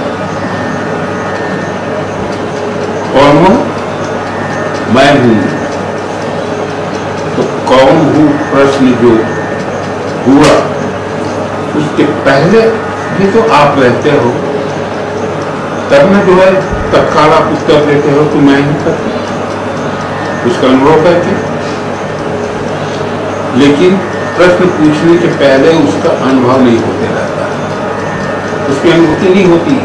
कौन हूं? मैं हूं। तो कौन हूं प्रश्न जो हुआ उसके पहले भी तो आप रहते हो, तब में जो है तत्काल आप उत्तर देते हो तो मैं ही करता, उसका अनुभव करके। लेकिन प्रश्न पूछने के पहले उसका अनुभव नहीं होते रहता, उसकी अनुभूति नहीं होती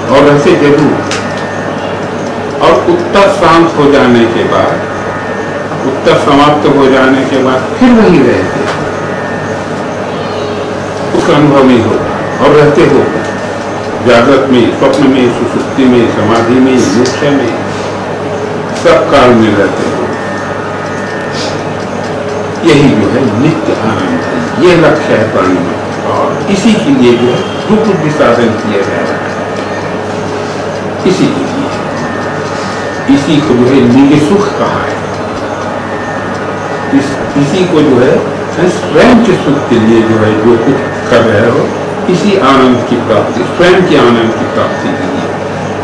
और ऐसे जरूर। और उत्तर शांत हो जाने के बाद, उत्तर समाप्त हो जाने के बाद फिर वही रहते, उसका अनुभव नहीं होता। और रहते हो जागृत में, स्वप्न में, सुसुप्ति में, समाधि में, मोक्ष में, सब काल में रहते हो। यही जो है नित्य आनंद है, ये लक्ष्य है प्राणी में। और इसी के लिए जो है जो कुछ भी साधन किया जा रहा है, इसी के लिए, इसी को जो है निज सुख कहा है। इसी को जो है स्वयं के सुख के लिए जो है जो कुछ कर रहे हो, इसी आनंद की प्राप्ति, स्वयं के आनंद की प्राप्ति के लिए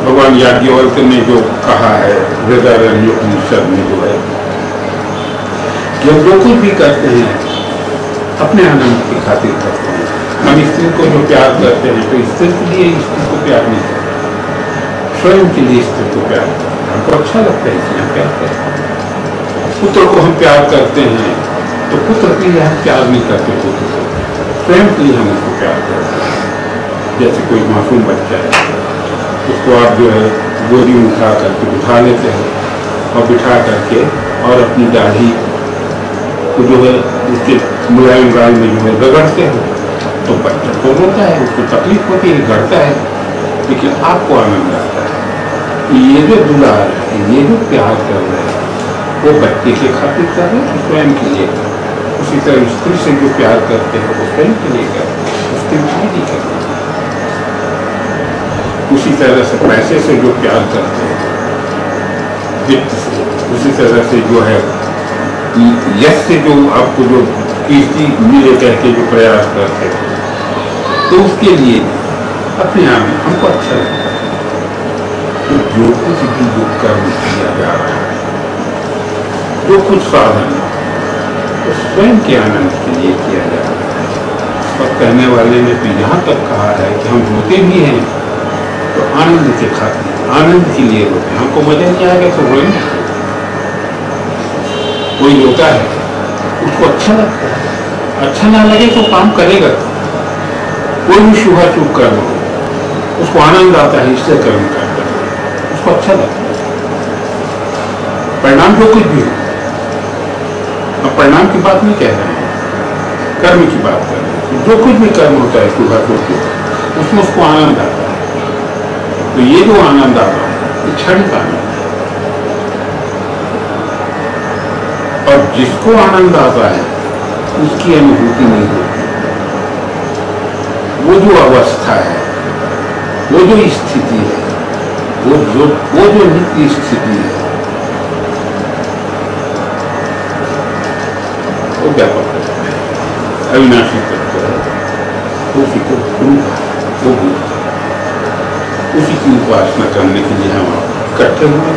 भगवान याज्ञवल्क्य ने जो कहा है बृहदारण्यक उपनिषद में जो है कि हम जो कुछ भी करते हैं अपने आनंद की खातिर करते हैं। हम स्त्री को जो प्यार करते हैं तो स्त्री के लिए स्त्री को प्यार नहीं करते, स्वयं के लिए स्त्री को प्यार करते हैं। हमको अच्छा लगता है इसलिए हम प्यार करते हैं। पुत्र को हम प्यार करते हैं तो पुत्र के लिए हम प्यार नहीं करते, पुत्र को स्वयं के लिए हम उसको प्यार करते हैं। जैसे कोई मासूम बच्चा है, उसको आप जो है गोदी में उठा करके बिठा लेते हो और बिठा करके और अपनी दाढ़ी को जो है उसके मुलायम गाल में जो है रगड़ते हो तो बच्चा तो रोता है, उसको तकलीफ होती है, गड़ता है, लेकिन आपको आनंद आता है। ये जो दुलार है, ये जो प्यार कर रहे हैं वो बच्चे के खातिर कर रहे हैं, स्वयं के लिए। उसी तरह स्त्री से जो प्यार करते हैं वो स्वयं के लिए करते हैं, स्त्री के लिए नहीं करते। उसी तरह से पैसे से जो प्यार करते हैं, वित्त से, उसी तरह से जो है यश से जो आपको जो कीर्ति मिले कह के जो प्रयास करते हैं तो उसके लिए अपने आप में हमको अच्छा लगता है। तो जो कुछ भी जो कर्म किया जा रहा है, जो कुछ साधन तो स्वयं के आनंद के लिए किया जा रहा है। और कहने वाले ने तो यहाँ तक कहा है कि हम रोते भी हैं तो आनंद के खातिर, आनंद के लिए रोते। हमको मजा नहीं आएगा तो रोएंगे। कोई रोता है उसको अच्छा लगता है, अच्छा ना लगे तो काम करेगा। कोई भी शुभाशुभ कर्म हो उसको आनंद आता है, इससे कर्म करता है, उसको अच्छा लगता है। परिणाम जो कुछ भी हो, अब परिणाम की बात नहीं कह रहे हैं, कर्म की बात कर रहे हैं। जो कुछ भी कर्म होता है शुभाशुभ उसमें उसको आनंद आता है। तो ये जो आनंद आता है ये क्षणिक आनंद है। और जिसको आनंद आता है उसकी अनुभूति नहीं होती। वो जो अवस्था है, वो जो स्थिति है, वो जो नित्य स्थिति है, वो व्यापक है, अविनाशी तत्व है। उसी को वो उसी की उपासना करने के लिए हम इकट्ठे हुए।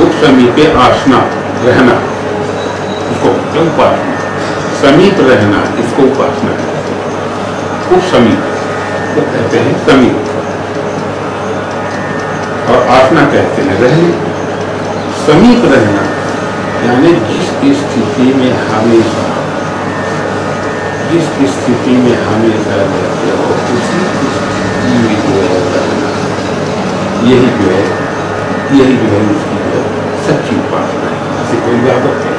उप समीपे आसना रहना, इसको उपासना। समीप रहना, इसको उपासना कहते हैं। उप समीप को कहते हैं समीप, और आसना कहते हैं रहने। समीप रहना यानी जिस स्थिति में हमेशा रहते हो उसी स्थिति में जो है रहना, यही जो है उसकी जो है सच्ची उपासना है। इसे कोई इबादत है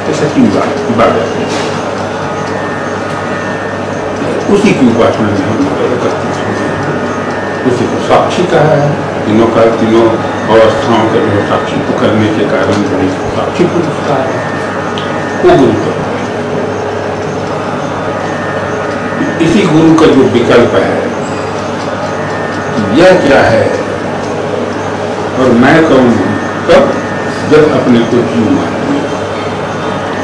तो सच्ची इबादत है। उसी की उपासना में हम एकत्रित होते हैं। उसी को साक्षी कहा है। तीनों अवस्थाओं का जो साक्षी को करने के कारण जो साक्षी पुरुष का है वो गुरु का। इसी गुरु का जो विकल्प है यह क्या है और मैं कौन हूं, तब जब अपने को जीव मानते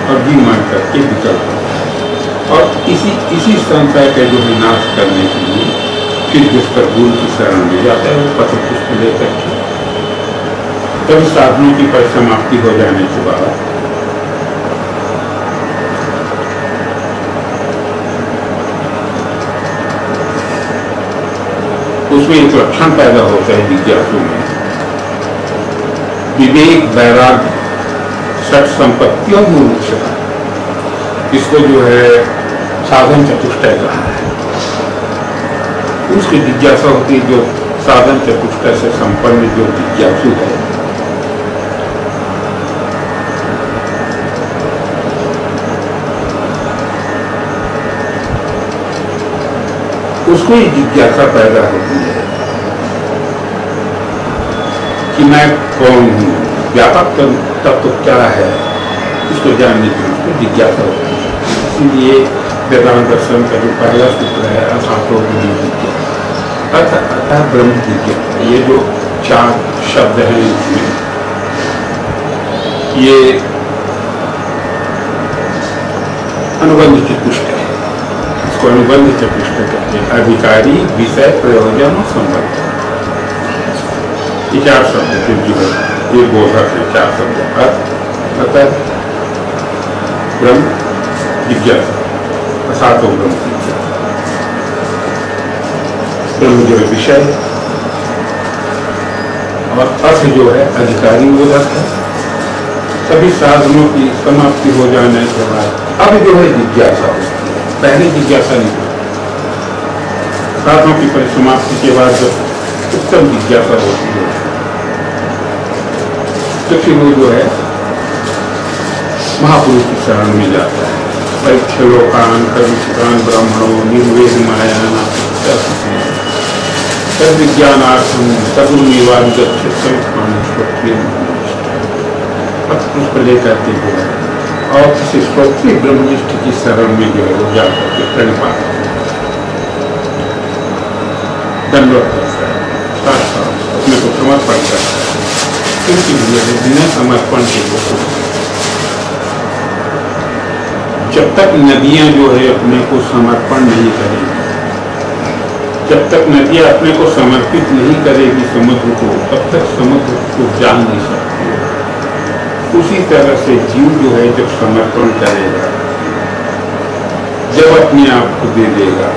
और जीव मान करके विकल्प। और इसी संशय का जो विनाश करने के लिए फिर जिस पर गुरु की शरण में जाता है वो पत्र पुष्प लेकर के तभी साधनों की परिसमाप्ति हो जाने के बाद उसमें एक लक्षण पैदा होता है जिज्ञासु में, विवेक, वैराग्य, सठ संपत्ति और मुमुक्षुता। इसको जो है साधन चतुष्टय कहा है। उसकी जिज्ञासा होती है जो साधन चतुष्टय से संपन्न जो जिज्ञासु है, उसको ये जिज्ञासा पैदा होती है कि मैं कौन हूँ, व्यापक तत्व क्या है, इसको जानने की उसको जिज्ञासा होती है। इसलिए वेदांत दर्शन का जो पहला सूत्र है अथातो ब्रह्म जिज्ञासा, अतः ब्रह्म जिज्ञासा, ये जो 4 शब्द हैं इसमें, ये अनुबंध चतुष्टय है। इसको अनुबंध चतुष्टय कहते हैं। अधिकारी, विषय, प्रयोजन और संबंध, ये 4 शब्द फिर जो है ये बोधक है। 4 शब्द अतः ब्रह्म जिज्ञासा, असातो ब्रह्म जिज्ञासा। ब्रह्म जो है विषय और अर्थ जो है अधिकारी बोधक है। सभी साधनों की समाप्ति हो जाने के बाद अब जो है जिज्ञासा होती है, पहले जिज्ञासा नहीं होती। साधनों की परिसमाप्ति के बाद जब उत्तम जिज्ञासा होती है तो फिर वो जो है महापुरुष की शरण में जाता है। परीक्षलोकान कर्मिकान ब्राह्मणों निर्वेद मायाना तद विज्ञानार्थम सगुणवाद उसको लेकर के जो है और किसी स्वप्न ब्रह्मनिष्ठ की शरण में जो है वो जाकर के प्रणिपात दंडवत करता है, अपने को समर्पण करता है। क्योंकि बिना समर्पण के लोग जब तक नदियां जो है अपने को समर्पण नहीं करेगी, जब तक नदियां अपने को समर्पित नहीं करेगी समुद्र को, तब तक समुद्र को जान नहीं सकती। उसी तरह से जीव जो है जब समर्पण करेगा, जब अपने आप को दे देगा,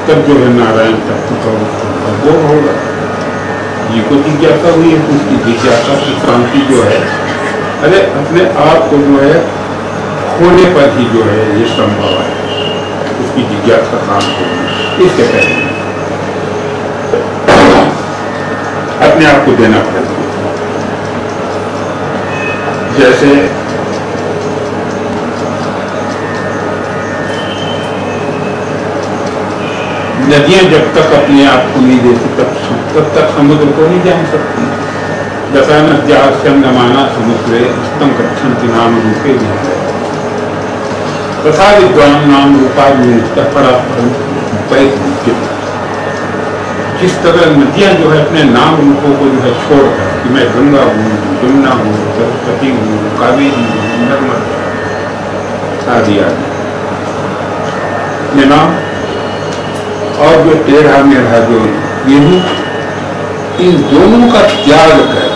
तब जो है नारायण तत्व का वो होगा। जीव को जिज्ञासा हुई है तो उसकी जिज्ञासा की शांति जो है, अरे अपने आप को जो है खोने पर ही जो है ये संभव है, उसकी जिज्ञासा शांत होगी। इसके पहले अपने आप को देना पड़ेगा। जैसे नदियां जब तक अपने आप को नहीं देती तब तक समुद्र को नहीं जान सकती। जैसा नद्यास्यम नमाना समुद्रे उत्तम गच्छन्ति नाम रूपे भी तथा विद्वान नाम रूपा जिस तरह नदियां जो है अपने नाम रूपों को जो है छोड़कर कि मैं गंगा हूँ, यमुना हूँ, सरस्वती हूँ, कावेरी हूँ, नर्मदा आदि आदि ये नाम और जो टेढ़ा मेढ़ा जो ये हूँ, इन दोनों का त्याग कर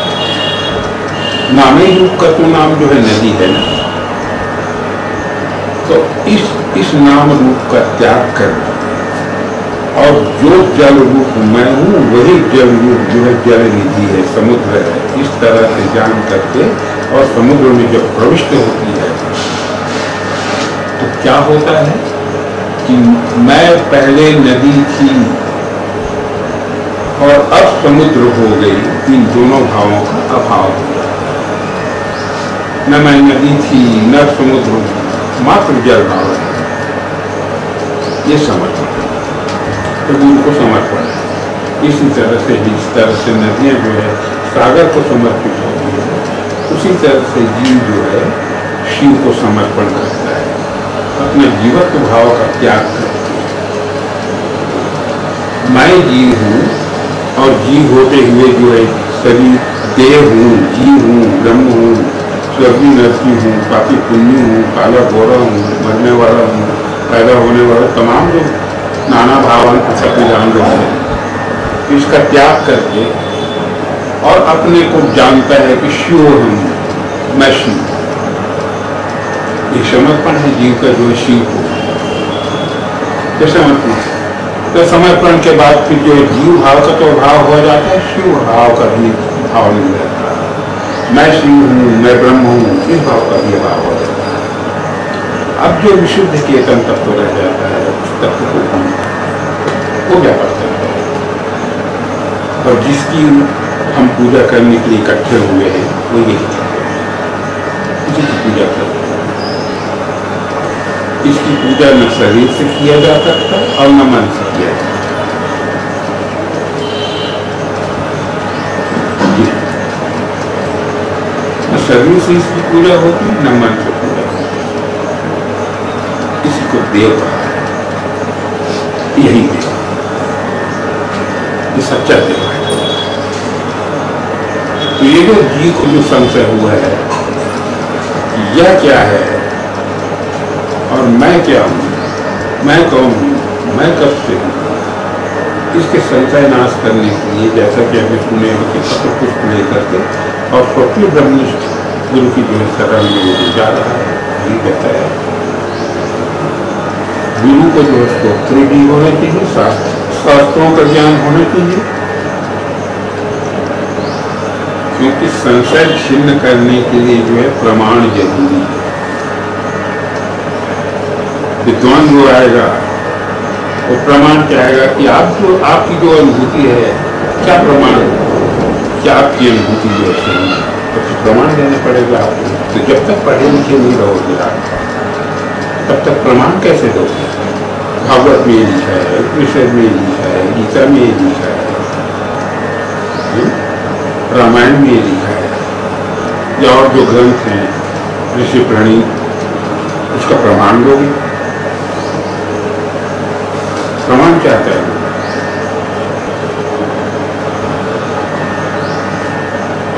नामे रूप का तो नाम जो है नदी है ना, तो इस नाम रूप का त्याग कर और जो जल रूप मैं हूँ वही जल रूप जो है जल निधि है, समुद्र है, इस तरह से जान करके और समुद्र में जब प्रविष्ट होती है तो क्या होता है कि मैं पहले नदी थी और अब समुद्र हो गई। इन दोनों भावों का अभाव हो गया। न मैं नदी थी न समुद्र, मात्र जल भाव है। ये समर्पण प्रभु को समर्पण है। इसी तरह से जिस तरह से नदियां जो है सागर को समर्पित होती है, उसी तरह से जीव जो है शिव को समर्पण करता है, अपने जीवत्व भाव का त्याग करता है। मैं जीव हूँ और जीव होते हुए जो है शरीर देह हूँ, जीव हूँ, ब्रह्म हूँ, स्वर्गीय नरसी हूँ, पापी पुण्य हूँ, काला गोरा हूँ, मरने वाला हूँ, पैदा होने वाला, तमाम जो नाना भावन जान रहे हैं, इसका त्याग करके और अपने को जानता है कि शिव हूँ, मैं शिव। ये समर्पण है जीव का जो शिव को। ये समर्पण, तो समर्पण के बाद फिर जो जीव भाव का तो भाव हो जाता है, शिव भाव का भी भाव नहीं रहता। मैं शिव हूँ, मैं ब्रह्म हूँ, इस भाव का भी भाव हो जाता है। अब जो विशुद्ध चेतन तत्व रह जाता है, उस तत्व को वो व्यापक करता है। और जिसकी हम पूजा करने के लिए इकट्ठे हुए हैं वो यही इसी की पूजा करते हैं। इसकी पूजा न शरीर से किया जा सकता और न मन से किया जा सकता। न शरीर से इसकी पूजा होती न मन से पूजा होती। इसी को देव कहा है, यही देव, ये सच्चा देव है। तो ये जो जीव को जो संशय हुआ है यह क्या है और मैं क्या हूँ, मैं कौन हूँ, मैं कब से हूँ, इसके संशय नाश करने के लिए जैसा कि अभी सुने कि पत्र पुष्प लेकर के और स्वप्न ब्रह्मनिष्ठ गुरु की जो शरण में जा रहा है। वही बताया। गुरु को जो स्तोत्र भी होना चाहिए, शास्त्रों का ज्ञान होना चाहिए, क्योंकि संशय छिन्न करने के लिए जो है प्रमाण जरूरी है। विद्वान जो आएगा वो प्रमाण चाहेगा कि आपकी जो अनुभूति है क्या प्रमाण, क्या आपकी अनुभूति जो है तो प्रमाण देना पड़ेगा आपको। तो जब तक पढ़े लिखे नहीं रहोगे आप, तब तक प्रमाण कैसे दोगे? भागवत में ये लिखा है, उपनिषद में ये लिखा है, गीता में ये लिखा है, रामायण में ये लिखा है, या और जो ग्रंथ हैं ऋषि प्राणी, उसका प्रमाण लोगे? प्रमाण चाहता है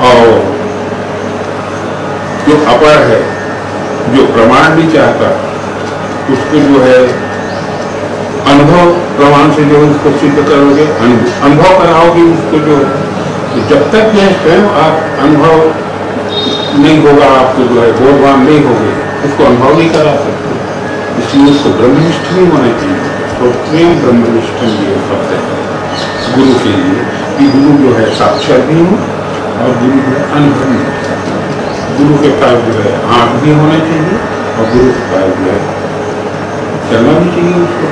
और जो अपर है, जो प्रमाण नहीं चाहता, उसको जो है अनुभव प्रमाण से जो उसको सिद्ध करोगे, अनुभव कराओगे उसको जो। तो जब तक जो स्वयं आप अनुभव नहीं होगा, आपको जो है बोधवान नहीं होगे, उसको अनुभव नहीं करा सकते। इसलिए उसको ब्रह्मनिष्ठ नहीं होना चाहिए। तो प्रेम ब्रह्मनिष्ठ ये शब्द है गुरु के लिए कि गुरु जो है साक्षात भी हो और गुरु जो है अनुभव भी हो। गुरु के पास जो है आँख भी होना चाहिए और गुरु के पास जो है चलना भी चाहिए उसको।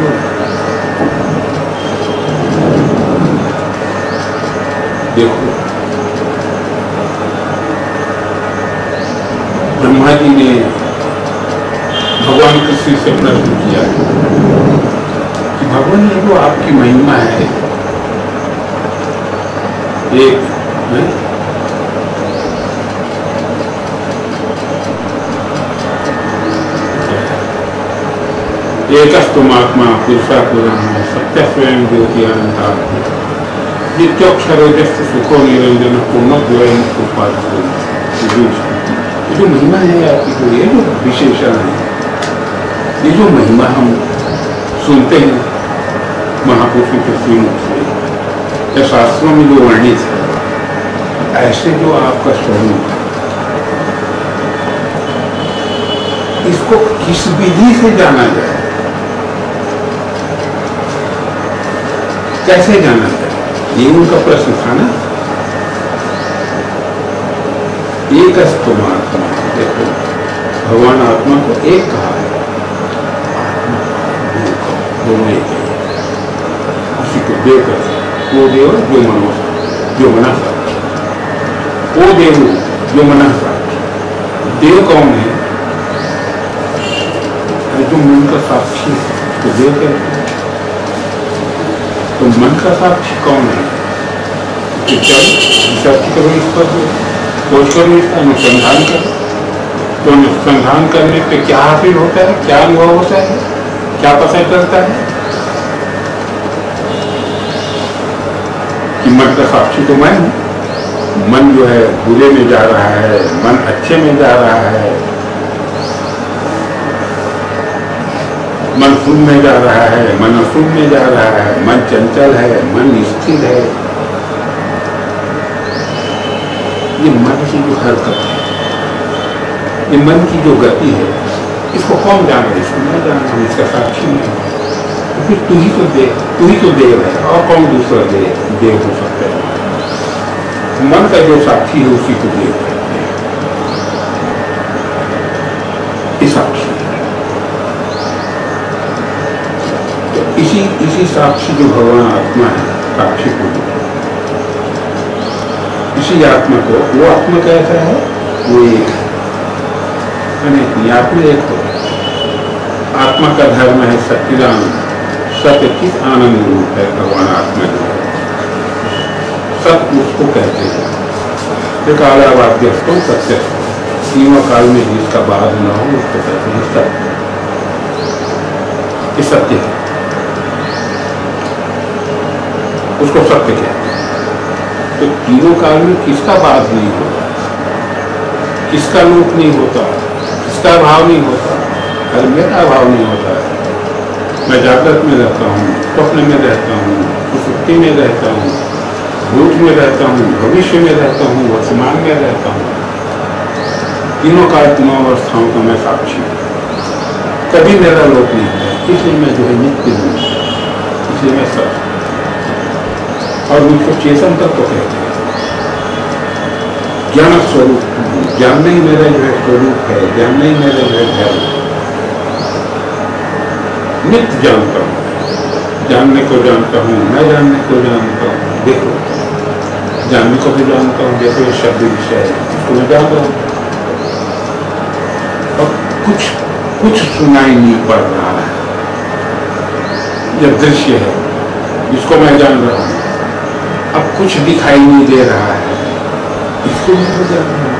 देखो ब्रह्मा जी ने भगवान कृष्ण से प्रश्न किया कि भगवान ये जो आपकी महिमा है, एकस्तुमात्मा पुरुषा पुराण सत्य स्वयं ज्योति अनंता नित्योक्षरोजस्थ सुखो निरंजन पूर्ण द्वयं उपाधि। ये जो महिमा है आपकी, जो ये जो विशेषण है, ये जो महिमा हम सुनते हैं महापुरुषों के श्रीमुख से या शास्त्रों में जो वर्णित है, ऐसे जो आपका स्वरूप है, इसको किस विधि से जाना जाए, कैसे जाना जाए, ये उनका प्रश्न था ना। एक आत्मा, देखो भगवान आत्मा को एक कहा है, दोनों एक है, उसी को देव कर, वो देव जो मनो जो मना साक्षी, वो देव जो मना साक्षी। देव कौन है? जो मन का साक्षी है तो देव कहते हैं। तो मन का साक्षी कौन है? साक्षी करो, इस पर खोज करो, इसका अनुसंधान करो। तो अनुसंधान करने पे क्या हासिल होता है, क्या अनुभव होता है, क्या पता चलता है कि मन का साक्षी तो मैं हूं। मन जो है बुरे में जा रहा है, मन अच्छे में जा रहा है, मन सुन में जा रहा है, मन अशुभ में जा रहा है, मन चंचल है, मन स्थिर है। ये मन की जो हरकत है, ये मन की जो गति है, इसको कौन जान रहा है? इसको मैं जानता हूँ, इसका साक्षी नहीं है। तो फिर तू ही तो देव है, और कौन दूसरा देव हो सकता है? मन का जो साक्षी है उसी को देव कहते हैं। ये साक्षी इसी साक्षी जो भगवान आत्मा है, साक्षी को, इसी आत्मा को, वो आत्मा कैसा है? वो एक है, आत्मा एक हो। आत्मा का धर्म है सच्चिदानंद, सत्य किस आनंद रूप है भगवान आत्मा जो है, सब उसको कहते हैं। कालावाद्यस्तों सत्य, तीनों काल में जिसका बाध न हो उसको कहते हैं सत्य। ये सत्य है, उसको सत्य कहते हैं। तो तीनों काल में किसका बाध नहीं होता, किसका लोप नहीं होता, किसका अभाव नहीं होता? अरे मेरा अभाव नहीं होता है। मैं जागृत में रहता हूँ, स्वप्न में रहता हूँ, सुसुप्ति में रहता हूँ, भूत में रहता हूँ, भविष्य में रहता हूँ, वर्तमान में रहता हूँ। तीनों काल तीनों अवस्थाओं का मैं साक्षी हूँ, कभी मेरा लोप नहीं है, इसलिए मैं जो है नित्य हूँ, इसलिए मैं सब। और मुझको चेतन तत्व कहते हैं, ज्ञान स्वरूप, ज्ञान ही मेरा जो है स्वरूप है, ज्ञान ही मेरा जो है धर्म। नित्य जानता हूँ, जानने को जानता हूँ, मैं जानने को जानता हूँ। देखो, जानने को भी जानता हूँ, देखो ये शब्द विषय है, इसको मैं जान रहा हूँ। और कुछ सुनाई नहीं पड़ रहा है, यह दृश्य है जिसको मैं जान रहा हूँ। अब कुछ दिखाई नहीं दे रहा है, इसको मैं जान रहा हूँ।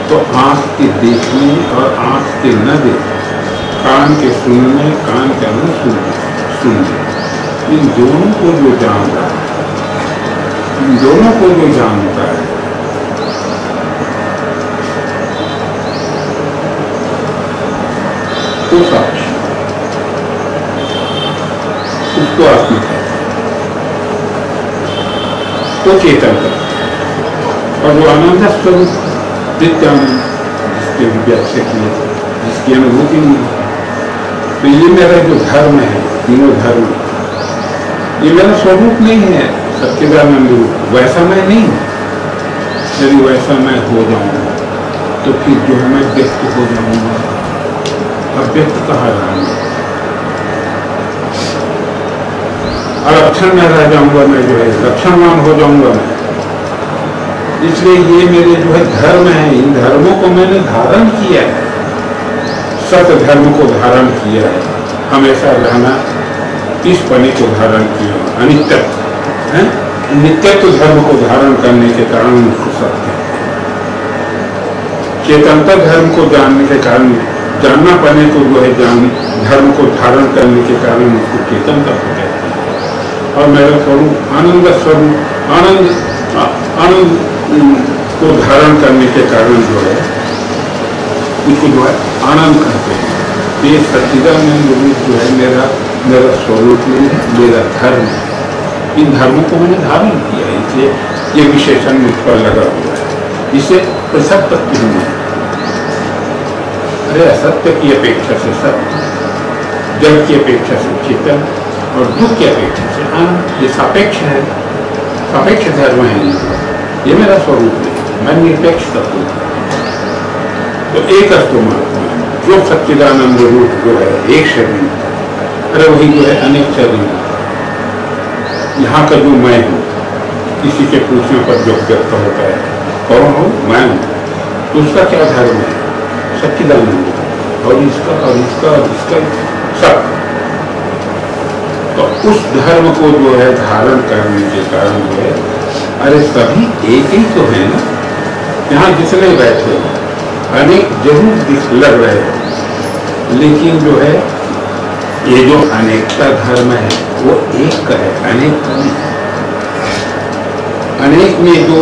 तो आंख के देखने और आंख के न देखने, कान के सुनने, कान के न सुनने, इन दोनों को जो जान रहा है, इन दोनों को जो जानता है, तो साक्षी, उसको आत्मा है, तो चेतन है। और जो आनंद स्वरूप नित्यानंद, जिसके व्याख्या किए, जिसकी अनुभूति नहीं है, तो ये मेरा जो धर्म है, तीनों धर्म, ये मेरा स्वरूप नहीं है, सच्चिदानंद रूप, वैसा मैं नहीं हूँ। यदि वैसा मैं हो जाऊंगा तो फिर जो है मैं व्यक्त हो जाऊंगा। अब व्यक्त कहाँ रहूंगा, अलक्षण में रह जाऊंगा, मैं जो है लक्षणवान हो जाऊंगा मैं। इसलिए ये मेरे जो है धर्म है, इन धर्मों को मैंने धारण किया है, सत्य धर्म को धारण किया है, हमेशा रहना, इस पने को धारण किया, अनित्यत्व है, नित्यत्व धर्म को धारण करने के कारण उसको सत्य, चेतनता धर्म को जानने के कारण, जानना पने को जो है धर्म को धारण करने के कारण उसको चेतनता को कहते हैं। और मेरा स्वरूप आनंद स्वरूप, आनंद को धारण करने के कारण जो है उसको जो है आनंद कहते हैं। ये सच्चिदानंद रूप जो है मेरा स्वरूप नहीं है, मेरा धर्म है। इन धर्मों को मैंने धारण किया है, इसलिए ये विशेषण मुझ पर लगा हुआ है। इसे पृथक तत्व नहीं है। अरे असत्य की अपेक्षा से सत्य, जड़ की अपेक्षा से चेतन और दुख की अपेक्षा से आनंद, ये सापेक्ष है, सापेक्ष धर्म है। ये मेरा स्वरूप है, मैं निरपेक्ष तत्व हूँ। तो एक अस्तुमात्मा जो सच्चिदानंद रूप जो है एक शरीर, अरे वही जो है अनेक शरीर। यहाँ का जो मैं हूँ, किसी के पूछने पर जो व्यक्त होता है, कौन हो, मैं हूँ, तो उसका क्या धर्म है, सच्चिदानंद, और इसका और इसका और इसका सब। तो उस धर्म को जो है धारण करने के कारण जो है, अरे सभी एक ही तो है ना। यहाँ जितने बैठे अनेक जरूर लग रहे हो, लेकिन जो है ये जो अनेकता धर्म है वो एक का है, अनेक का नहीं। अनेक में जो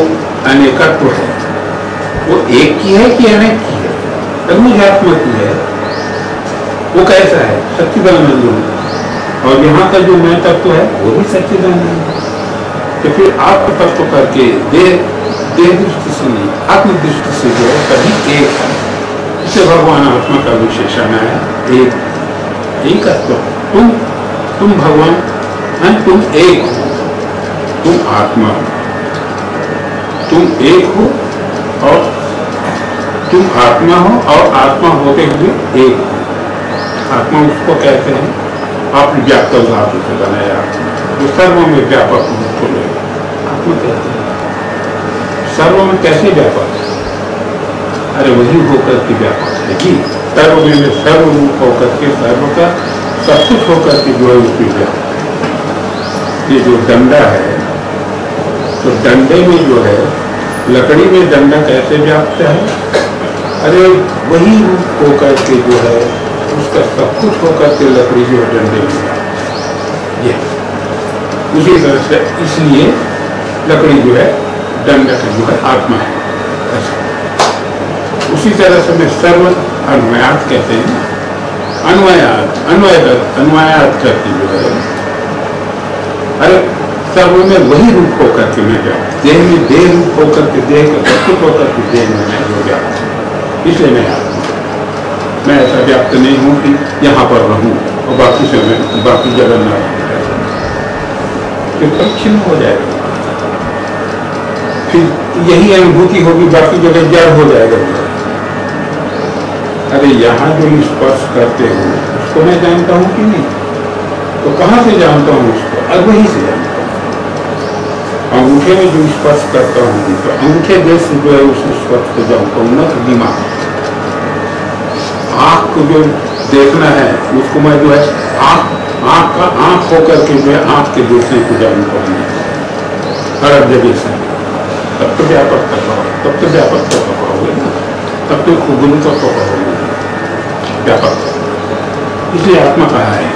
अनेकत्व है वो एक की है कि अनेक की है, अनुजात्मा की है। वो कैसा है, सच्चिदानंद। और यहाँ का जो मैं तत्व है वो भी सच्चिदानंद। तो फिर आत्म तत्व करके देह दृष्टि से नहीं, आत्म दृष्टि से जो है सभी एक है। इससे भगवान आत्मा का विशेषण है एक तत्व। तुम भगवान हैं, तुम एक हो, तुम आत्मा हो, तुम एक हो और तुम आत्मा हो, और आत्मा होते हुए एक हो। आत्मा उसको कहते हैं, आपने व्यापक धातु से बनाया, जो सर्व में व्यापक उसको आत्मा कहते हैं। सर्व में कैसे व्यापक है, अरे वही होकर के व्यापक है कि सर्व में सर्व रूप होकर के, सर्व का सब कुछ होकर के जो है उसकी व्यापक है। ये जो डंडा है, तो डंडे में जो है, लकड़ी में डंडा कैसे व्याप्त है, अरे वही रूप होकर के जो है उसका सब कुछ होकर के लकड़ी जो है डंडे में ये उसी तरह से, इसलिए लकड़ी जो है डंडा का जो है आत्मा है। उसी तरह से मैं सर्व अन्वयात कहते हैं, अन्वयात करके जो है, अरे सर्व में वही रूप होकर के मैं व्याप्त, देह में देह रूप होकर के, देह का सब कुछ होकर के देह में मैं जो व्याप्त। इसलिए मैं आत्मा, मैं ऐसा व्याप्त नहीं हूँ कि यहाँ पर रहूँ और बाकी समय बाकी जगह न रहूँ, तो परिच्छिन्न हो जाएगा। फिर यही अनुभूति होगी, बाकी जगह जड़ हो जाएगा। अरे यहाँ जो स्पर्श करते हो उसको मैं जानता हूँ कि नहीं, तो कहाँ से जानता हूँ उसको? अब वहीं से जानता हूँ। अंगूठे में जो स्पर्श करता हूँ तो अंगूठे देश से जो है उस स्पर्श को जानता हूँ, न तो दिमाग। आँख को जो देखना है उसको मैं जो है आँख होकर के जो है आँख के देखने को जानता हूँ हर जगह से। तब तो व्यापक कर पाओगे, तब तो व्यापक कर पाओगे ना, तब तो खूब गुरु तक पाओगे व्यापक। इसलिए आत्मा कहा है,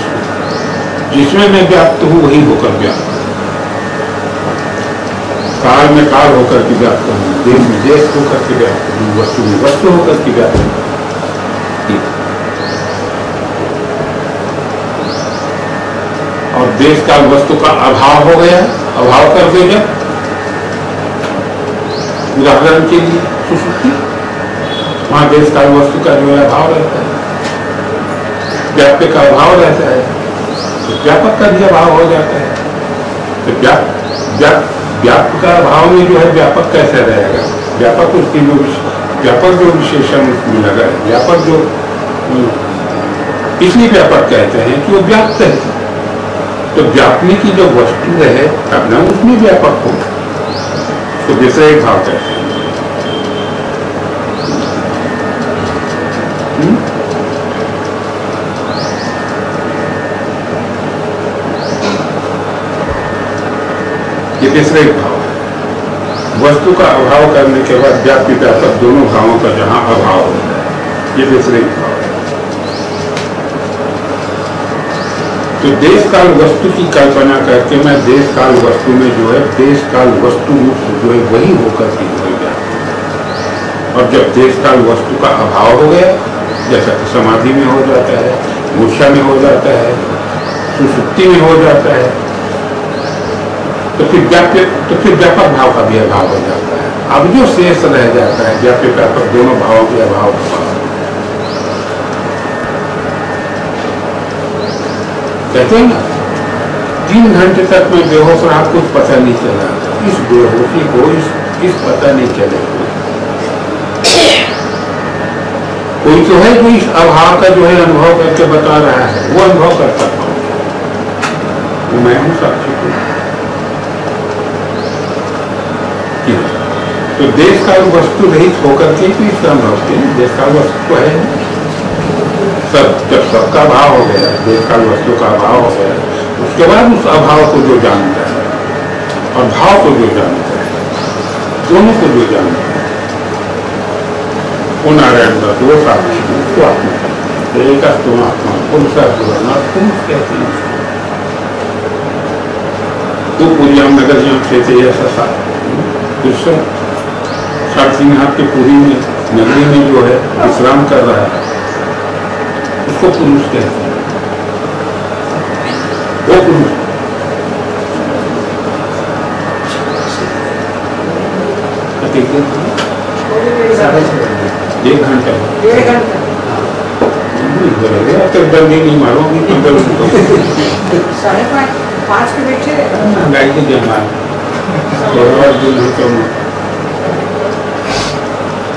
जिसमें मैं व्याप्त हूँ वही होकर व्याप्त, काल में काल होकर के व्याप्त हूँ, देश में देश होकर के व्याप्त हूँ, वस्तु में वस्तु होकर के व्याप्त हूँ। और देश काल वस्तु का अभाव हो गया, अभाव कर देगा। उदाहरण के लिए सुसुप्ति, वहां देश काल वस्तु का जो है अभाव रहता है, व्याप्य का अभाव रहता है, तो व्यापक का भी अभाव हो जाता है। तो व्यापक का अभाव में जो है व्यापक कैसे रहेगा? व्यापक उसकी जो व्यापक जो विशेषण उसमें लगा है, व्यापक जो इसलिए व्यापक कहते हैं कि वो व्याप्त है। तो व्यापने की जो वस्तु है तब ना उसमें व्यापक हो, तो दूसरे एक भाव कहते हैं। ये तीसरे भाव है। वस्तु का अभाव करने के बाद व्याप्ति व्यापक दोनों भावों का जहां अभाव होता है, ये तीसरे भाव है। तो देश काल वस्तु की कल्पना करके मैं देश काल वस्तु में जो है देश काल वस्तु रूप जो है वही होकर के हो जाता। और जब देश काल वस्तु का अभाव हो गया, जैसा कि समाधि में हो जाता है, मूर्छा में हो जाता है, सुसुप्ति में हो जाता है, तो फिर व्यापक भाव का भी अभाव हो जाता है। अब जो शेष रह जाता है व्यापक व्यापक दोनों भावों के अभाव का, कहते हैं ना 3 घंटे तक मैं बेहोश रहा, कुछ पता नहीं चला। इस बेहोशी को इस पता नहीं चले। कोई तो है जो इस अभाव का जो है अनुभव करके बता रहा है, वो अनुभव कर सकता हूँ, वो मैं हूँ साक्षी को। तो देश काल वस्तु रहित होकर के भी इसका अनुभव किया। देश काल वस्तु तो है सब, जब सबका भाव हो गया, देश काल वस्तु का अभाव हो गया, उसके बाद उस अभाव को जो जानता है और भाव को जो जानता है, दोनों को जो जानता है, वो नारायण का दो साक्षी उसको आत्मा, एक तुम आत्मा, पुरुषा पुराना तुम कहते हैं। तो पूरियाम नगर जहाँ थे ऐसा दूसरा सारसिंहाट के पूरी में नगरी में जो है विश्राम कर रहा है, उसको पुरुष कहते हैं। वो पुरुष एक घंटा तो जल्दी नहीं मारोगी तो 5:30 के बैठे गाड़ी के जमा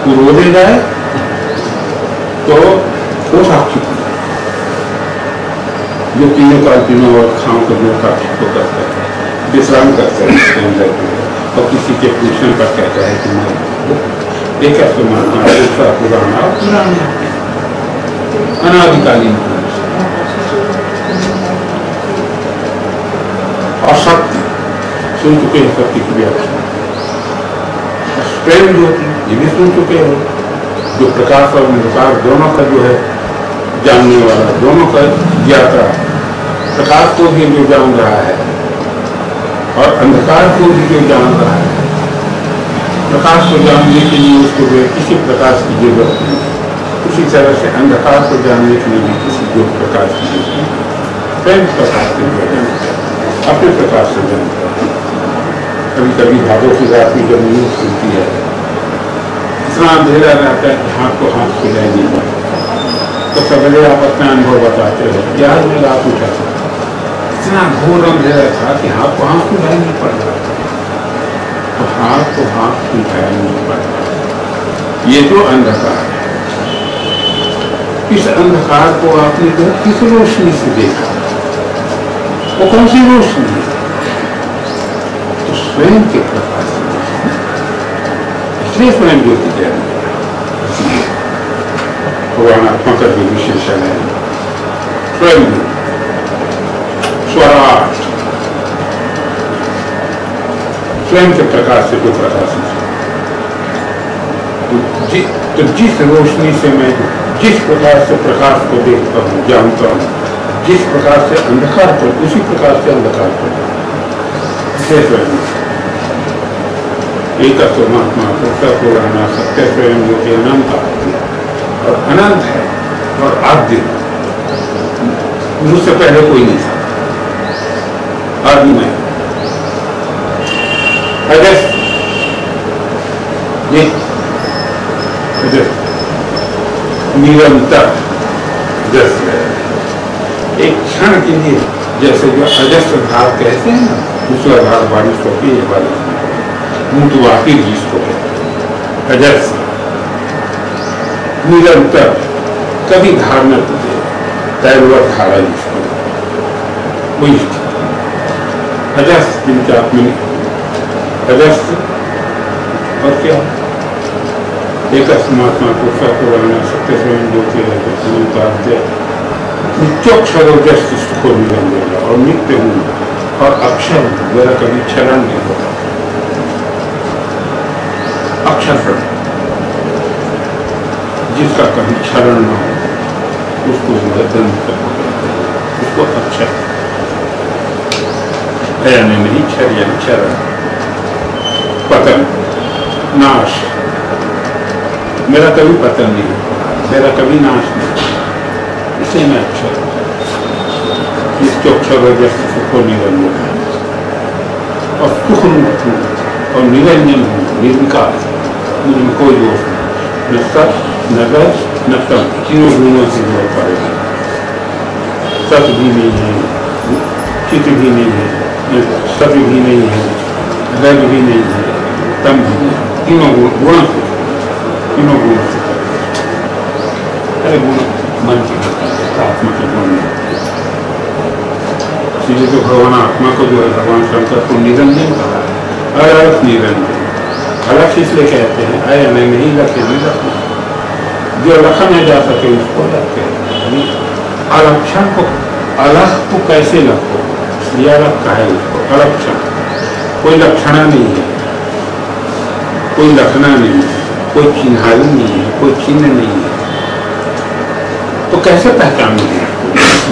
रोने जाए तो वो साक्षी जो तीनों काल्पिनों और खाओं को जो साक्षी को करता है, विश्राम करता है इसके अंदर और किसी के पूछने पर कहता है कि मैं एक ऐसे मानना दूसरा पुराना अनादिकालीन और शक्ति सुन चुके हैं, शक्ति की व्याख्या प्रेम ज्योति ये भी सुन चुके हो, जो प्रकाश और अंधकार दोनों का जो है जानने वाला, दोनों का ज्ञाता, प्रकाश को भी जो जान रहा है और अंधकार को भी जो जान रहा है। प्रकाश को जानने के लिए उसको जो किसी प्रकाश की जरूरत नहीं, उसी तरह से अंधकार को जानने के लिए भी किसी जो प्रकाश की जरूरत नहीं। प्रेम प्रकाश से अपने प्रकाश से जानता है। कभी कभी भादों की रात में जब न्यूज खुलती है, इतना अंधेरा रहता है कि हाथ को हाथ सुनाई नहीं पड़ता। तो सवेरे आप अपना अनुभव बताते हो कि आज मैं रात उठा था, इतना घोर अंधेरा था कि हाथ को हाथ सुनाई नहीं पड़ रहा, तो हाथ को हाथ सुनाई नहीं पड़ रहा। ये जो अंधकार है, इस अंधकार को आपने जो किस रोशनी से देखा, वो कौन सी रोशनी है? तो स्वयं के प्रकाश से, इसलिए स्वयं ज्योति कह रही है। भगवान आत्मा का जो विशेषण है, स्वयं स्वराट, स्वयं के प्रकाश से जो प्रकाशित है। तो जिस रोशनी से मैं जिस प्रकार से प्रकाश को देखता हूँ, जानता हूँ, जिस प्रकार से अंधकार को, उसी प्रकार से अंधकार को स्वयं एक परमात्मा पुराना सत्य स्वयं जो कि अनंत और अनंत है और आद्य, मुझसे पहले कोई नहीं था, आदि में अजस्त, ये अजस्त निरंतर जस्ट है। एक क्षण के लिए जैसे जो अजस्त भाव कहते हैं ना, दूसरा भाव बारिश होती है, बारिश मुतवाकिर जिसको कहते हैं, अजस्त निरंतर, कभी धार न टूटे, तैरवर धारा जिसको कोई अजस्त, जिनके आत्मा में अजस्त और क्या एक अस्मात्मा पुरुषा पुराना सत्य स्वयं ज्योति है, नित्योक्षरोजस्त सुखो निरंजन और नित्य हूँ और अक्षर हूँ, मेरा कभी क्षरण नहीं होता। अक्षर जिसका कभी क्षरण न हो उसको उसको अक्षर यानी नहीं क्षरण, पतन, नाश, मेरा कभी पतन नहीं, मेरा कभी नाश नहीं, इसे मैं अक्षर, इसके अक्षर जैसे सुख निरंजन और सुख रूप हूँ और निरंजन हूँ, निर्विकार, मुझे कोई दोष नहीं, न सत न रज न तम, तीनों गुणों से जोड़ पड़ेगा। सत भी नहीं है, चित भी नहीं है, सत्य भी नहीं है, रज भी नहीं है, तम भी नहीं, तीनों गुणों से, तीनों गुण से, अरे गुण मन की आत्मा के गुण में, इसलिए तो भगवान आत्मा को जो है भगवान शंकर को निरंजन कहा है, अलख निरंजन। अलख इसलिए कहते हैं अय मैं नहीं रखे, नहीं रखना, जो रखा नहीं जा सके उसको रखे। अलक्षण को, अलख को कैसे रखो, इसलिए अलग कहा है उसको, अलक्षण, कोई लक्षणा नहीं है, कोई लखना नहीं है, कोई चिन्हारी नहीं है, कोई चिन्ह नहीं है, तो कैसे पहचानेंगे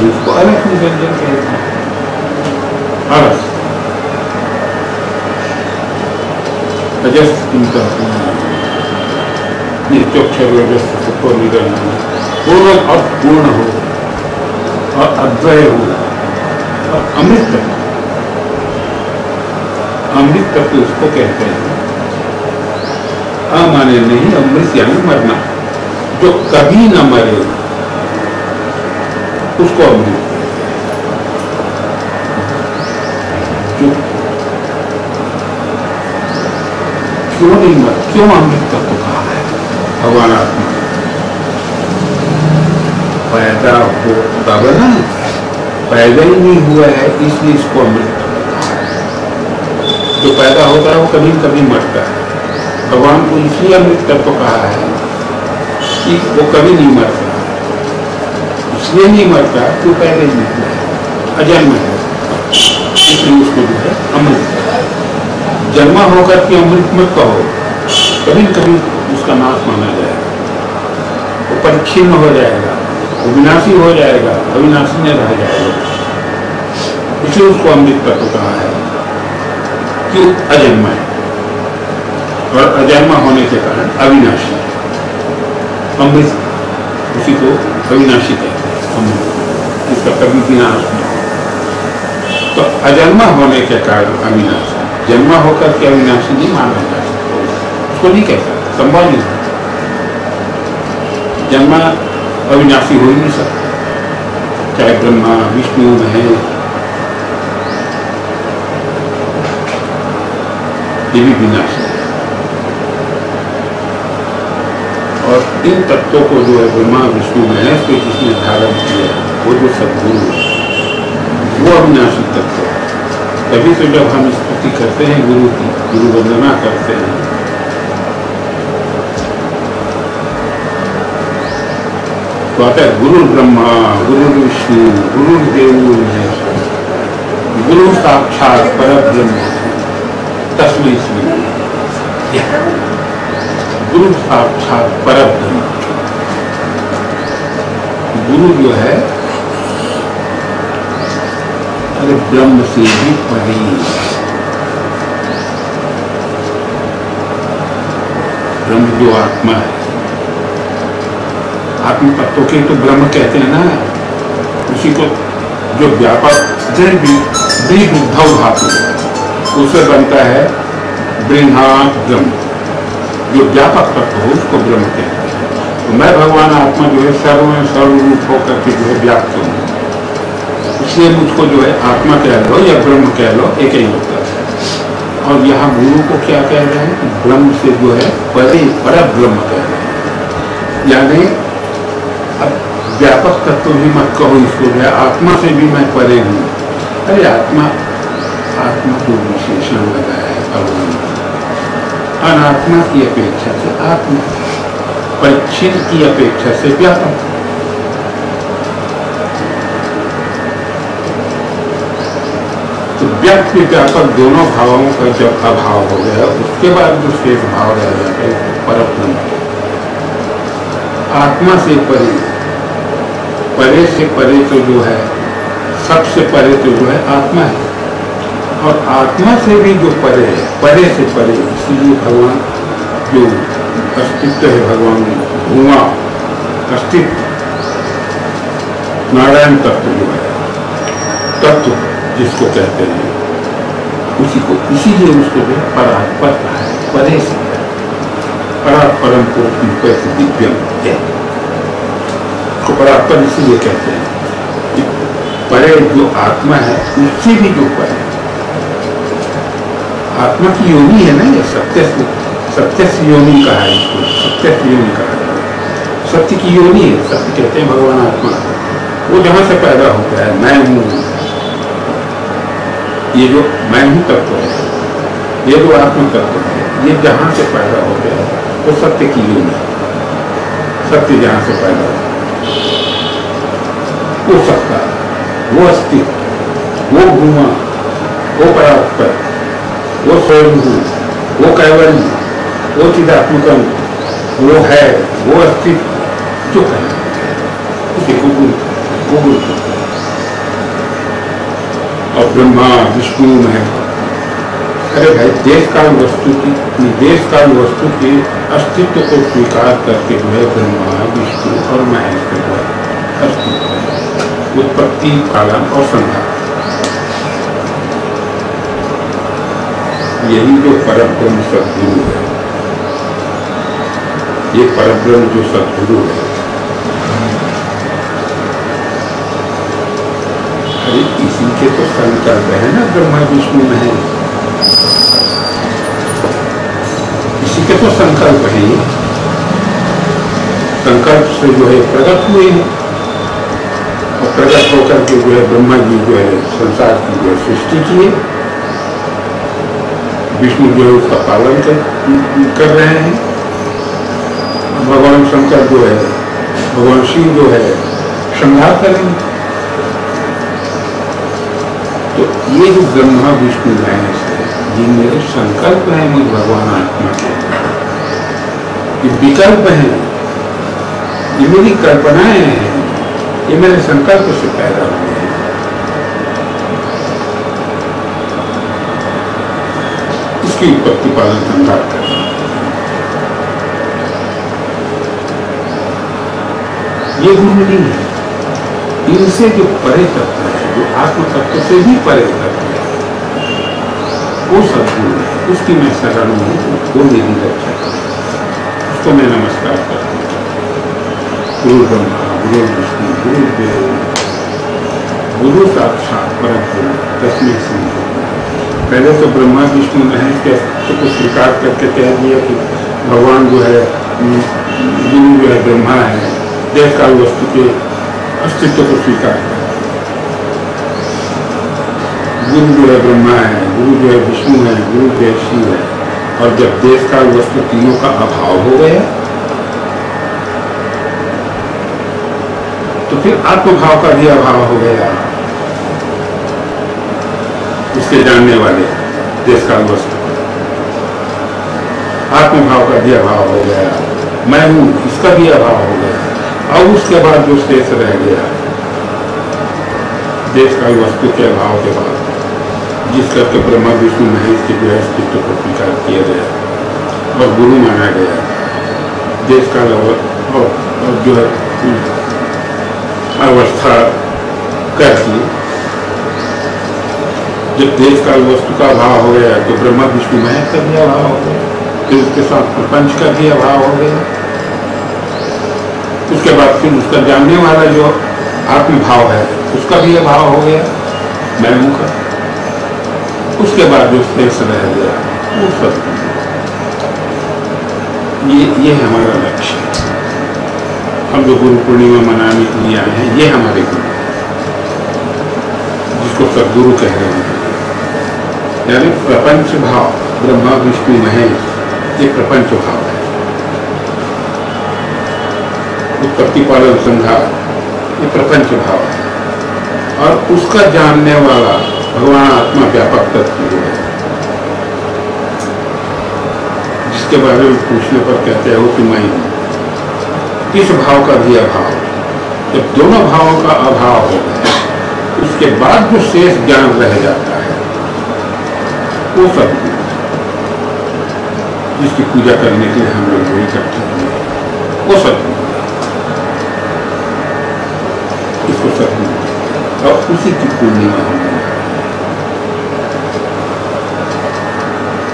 उसको? अलग निरंजन कहते हैं, अलग अजस्त इनका नित्योक्षर सुखो निरंजन, पूर्ण और पूर्ण हो और अद्वय हो और अमृत, अमृत तत्व उसको कहते हैं। अमाने नहीं, अमृत यानी मरना, जो कभी न मरे उसको अमृत, जो क्यों नहीं मर, क्यों अमृत तत्व कहा है? भगवान आत्मा पैदा हो तब ना, पैदा ही नहीं हुआ है इसलिए इसको अमृत कहा है। जो पैदा होता है वो कभी कभी मरता है, भगवान को इसलिए अमृत तत्व कहा है कि वो कभी नहीं मरता, इसलिए नहीं मरता क्यों पहले ही निकला है, अजन्म है, इसलिए उसको जो है अमृत। जन्मा होकर के अमृत मत कहो, कभी कभी उसका नाश माना जाएगा, वो परिच्छिन्न हो जाएगा, वो विनाशी हो जाएगा, अविनाशी नहीं रह जाएगा, इसलिए उसको अमृत तत्व कहा है। क्यों? अजन्मा है और अजन्मा होने के कारण अविनाशी, अमृत उसी को अविनाशी कहते हैं, अमृत इसका कभी विनाश नहीं। तो अजन्मा होने के कारण अविनाशी, जन्मा होकर के अविनाशी नहीं माना जा सकता, उसको नहीं कह सकता, संभव नहीं। जन्मा अविनाशी हो ही नहीं सकता, चाहे ब्रह्मा विष्णु महेश, ये भी विनाशी है। और इन तत्वों को जो है ब्रह्मा विष्णु महेश को जिसने धारण किया, वो जो सद्गुरु है, वो अविनाशी तत्व है। तभी तो जब हम स्तुति करते हैं गुरु की, गुरु वंदना करते हैं, तो आता है गुरु ब्रह्मा गुरु विष्णु गुरु देवो महेश्वर, गुरु साक्षात परब्रह्म तस्मै श्री गुरु। गुरु साक्षात परब्रह्म, गुरु जो है अरे ब्रह्म से भी परे, ब्रह्म जो आत्मा है, आत्म तत्व के तो ब्रह्म कहते हैं ना, उसी को जो व्यापक बुद्धव धातु उससे बनता है बृहत् ब्रह्म, जो व्यापक तत्व हो उसको ब्रह्म कहते हैं। तो मैं भगवान आत्मा जो है सर्व में सर्वरूप होकर के जो है व्याप्त हूँ, इसलिए मुझको जो है आत्मा कह लो या ब्रह्म कह लो, एक ही होता है। और यहाँ गुरु को क्या कह रहे हैं, ब्रह्म से जो है परे पर ब्रह्म कह रहे हैं। यानी अब व्यापक तत्व भी मत कहो इसको, जो है आत्मा से भी मैं परे हूँ। अरे आत्मा को विशेषण लगाया है भगवान, अनात्मा की अपेक्षा से आत्मा, परिच्छिन्न की अपेक्षा से व्यापक। तो व्याप्त व्यापक दोनों भावों का जब अभाव हो गया, उसके बाद जो शेष भाव रह जाता है परब्रह्म। आत्मा से परे, परे से परे तो जो है, सबसे परे तो जो है आत्मा है, और आत्मा से भी जो परे है, परे से परे, इसलिए भगवान जो अस्तित्व है, भगवान धुआं अस्तित्व, नारायण तत्व जो है, तत्व जिसको कहते हैं, उसी को, इसीलिए उसको जो है परात्पर कहा है, परे से परात्परम को दिव्यम है, उसको परात्पर इसीलिए कहते हैं कि परे जो आत्मा है उससे भी जो परे, आत्मा की योनि है ना, ये सत्य से योनि कहा है इसको, सत्य से योनि कहा है, सत्य की योनि है। सत्य कहते हैं भगवान आत्मा, वो जहां से पैदा होता है, मैं हूँ, ये जो मैं हूँ तत्व है, ये जो आत्मा तत्व है, ये जहां से पैदा हो गया वो सत्य की योनि है। सत्य जहां से पैदा हो सकता, वो अस्तित्व, वो भूमा, वो परात्पर, वो स्वयंभू, वो कैवल्य, वो चिदात्मकम, वो है, वो अस्तित्व जो है, उसे वो गुरु। और ब्रह्मा विष्णु में, अरे भाई देश काल वस्तु की, देश काल वस्तु के अस्तित्व को स्वीकार करके हुए ब्रह्मा विष्णु और महेश के द्वारा अस्तित्व, उत्पत्ति, कालन और संहार, यही जो परब्रह्म सद्गुरु है, ये परब्रह्म जो सद्गुरु है, अरे इसी के तो संकल्प है ना ब्रह्मा विष्णु महेश, इसी के तो संकल्प है, ये संकल्प से जो है प्रकट हुए हैं, और प्रकट होकर के जो है ब्रह्मा जी जो है संसार की जो है सृष्टि की है, विष्णु जो है उसका पालन कर रहे हैं, भगवान शंकर जो है, भगवान शिव जो है संहार करेंगे। तो ये जो ब्रह्मा विष्णु महेश है, ये मेरे संकल्प है, मुझ भगवान आत्मा के, ये विकल्प है, ये मेरी कल्पनाएं हैं, ये मेरे संकल्प से पैदा हुए हैं। इसकी उत्पत्ति पालन संहार करना, ये गुरु नहीं है, इनसे जो परे तत्व है, जो आत्म तत्व से भी परे तत्व है, वो सद्गुरु है, उसकी मैं शरण हूँ, वो मेरी रक्षा है, उसको मैं नमस्कार करता हूँ। गुरु ब्रह्मा गुरु विष्णु गुरु देव गुरु साक्षात परम गुरु तस्मै श्री गुरु। पहले तो ब्रह्मा विष्णु महेश के अस्तित्व को स्वीकार करके कह दिया कि भगवान जो है गुरु जो है ब्रह्मा है, देश काल वस्तु के अस्तित्व को स्वीकार कर। गुरु जो है ब्रह्मा है, गुरु जो है विष्णु है, गुरु जो है शिव है। और जब देश काल वस्तु तीनों का अभाव हो गया तो फिर आत्मभाव का भी अभाव हो गया। उसके जानने वाले देश काल वस्तु आत्मभाव का भी अभाव हो गया, मैं हूं इसका भी अभाव हो गया। और उसके बाद जो शेष रह गया देश काल वस्तु के अभाव के बाद, जिस करके ब्रह्मा विष्णु महेश के जो है अस्तित्व को स्वीकार किया गया और गुरु माना गया, देश काल और जो है अवस्था करती। जब देश काल वस्तु का अभाव हो गया तो ब्रह्मा विष्णु महेश का भी अभाव हो गया, फिर उसके साथ प्रपंच का भी अभाव हो गया। उसके बाद फिर उसका जानने वाला जो आत्मभाव है उसका भी अभाव हो गया, मैं हूं का। उसके बाद जो शेष रह गया वो सब। ये हमारा लक्ष्य है। हम जो गुरु पूर्णिमा मनाने के लिए आए हैं, ये हमारे गुरु है, जिसको सदगुरु कह रहे हैं। यानी प्रपंच भाव, ब्रह्मा विष्णु महेश, ये प्रपंच भाव है। उत्पत्ति पालन संहार, ये प्रपंच भाव है। और उसका जानने वाला भगवान आत्मा व्यापक तत्व जो है, जिसके बारे में पूछने पर कहते हो कि मैं हूं, इस भाव का भी अभाव। जब दोनों भावों का अभाव हो गया उसके बाद जो शेष ज्ञान रह जाता है वो सब, जिसकी पूजा करने के लिए हम लोग वही करते हैं, वो सब इसको सब। और उसी की पूर्णिमा हम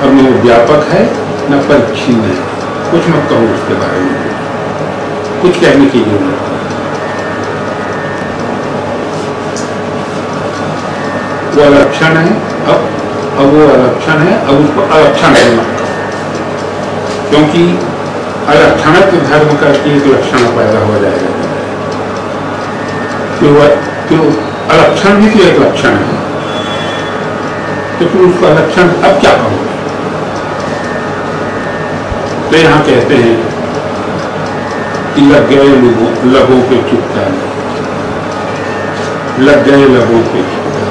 और न वो व्यापक है न परिच्छिन्न है। कुछ मत कहो उसके बारे में, कुछ कहने की जरूरत है। वो अलक्षण है, अब वो अलक्षण है, अब उसको अलक्षण मत करो, क्योंकि अलक्षणत्व धर्म का एक लक्षण पैदा हो जाएगा। तो अलक्षण भी तो एक लक्षण है, तो फिर उसका लक्षण अब क्या कहोगे? तो यहाँ कहते हैं कि लग गए लबों पे चुपता, लग गए लबों पे चुपता।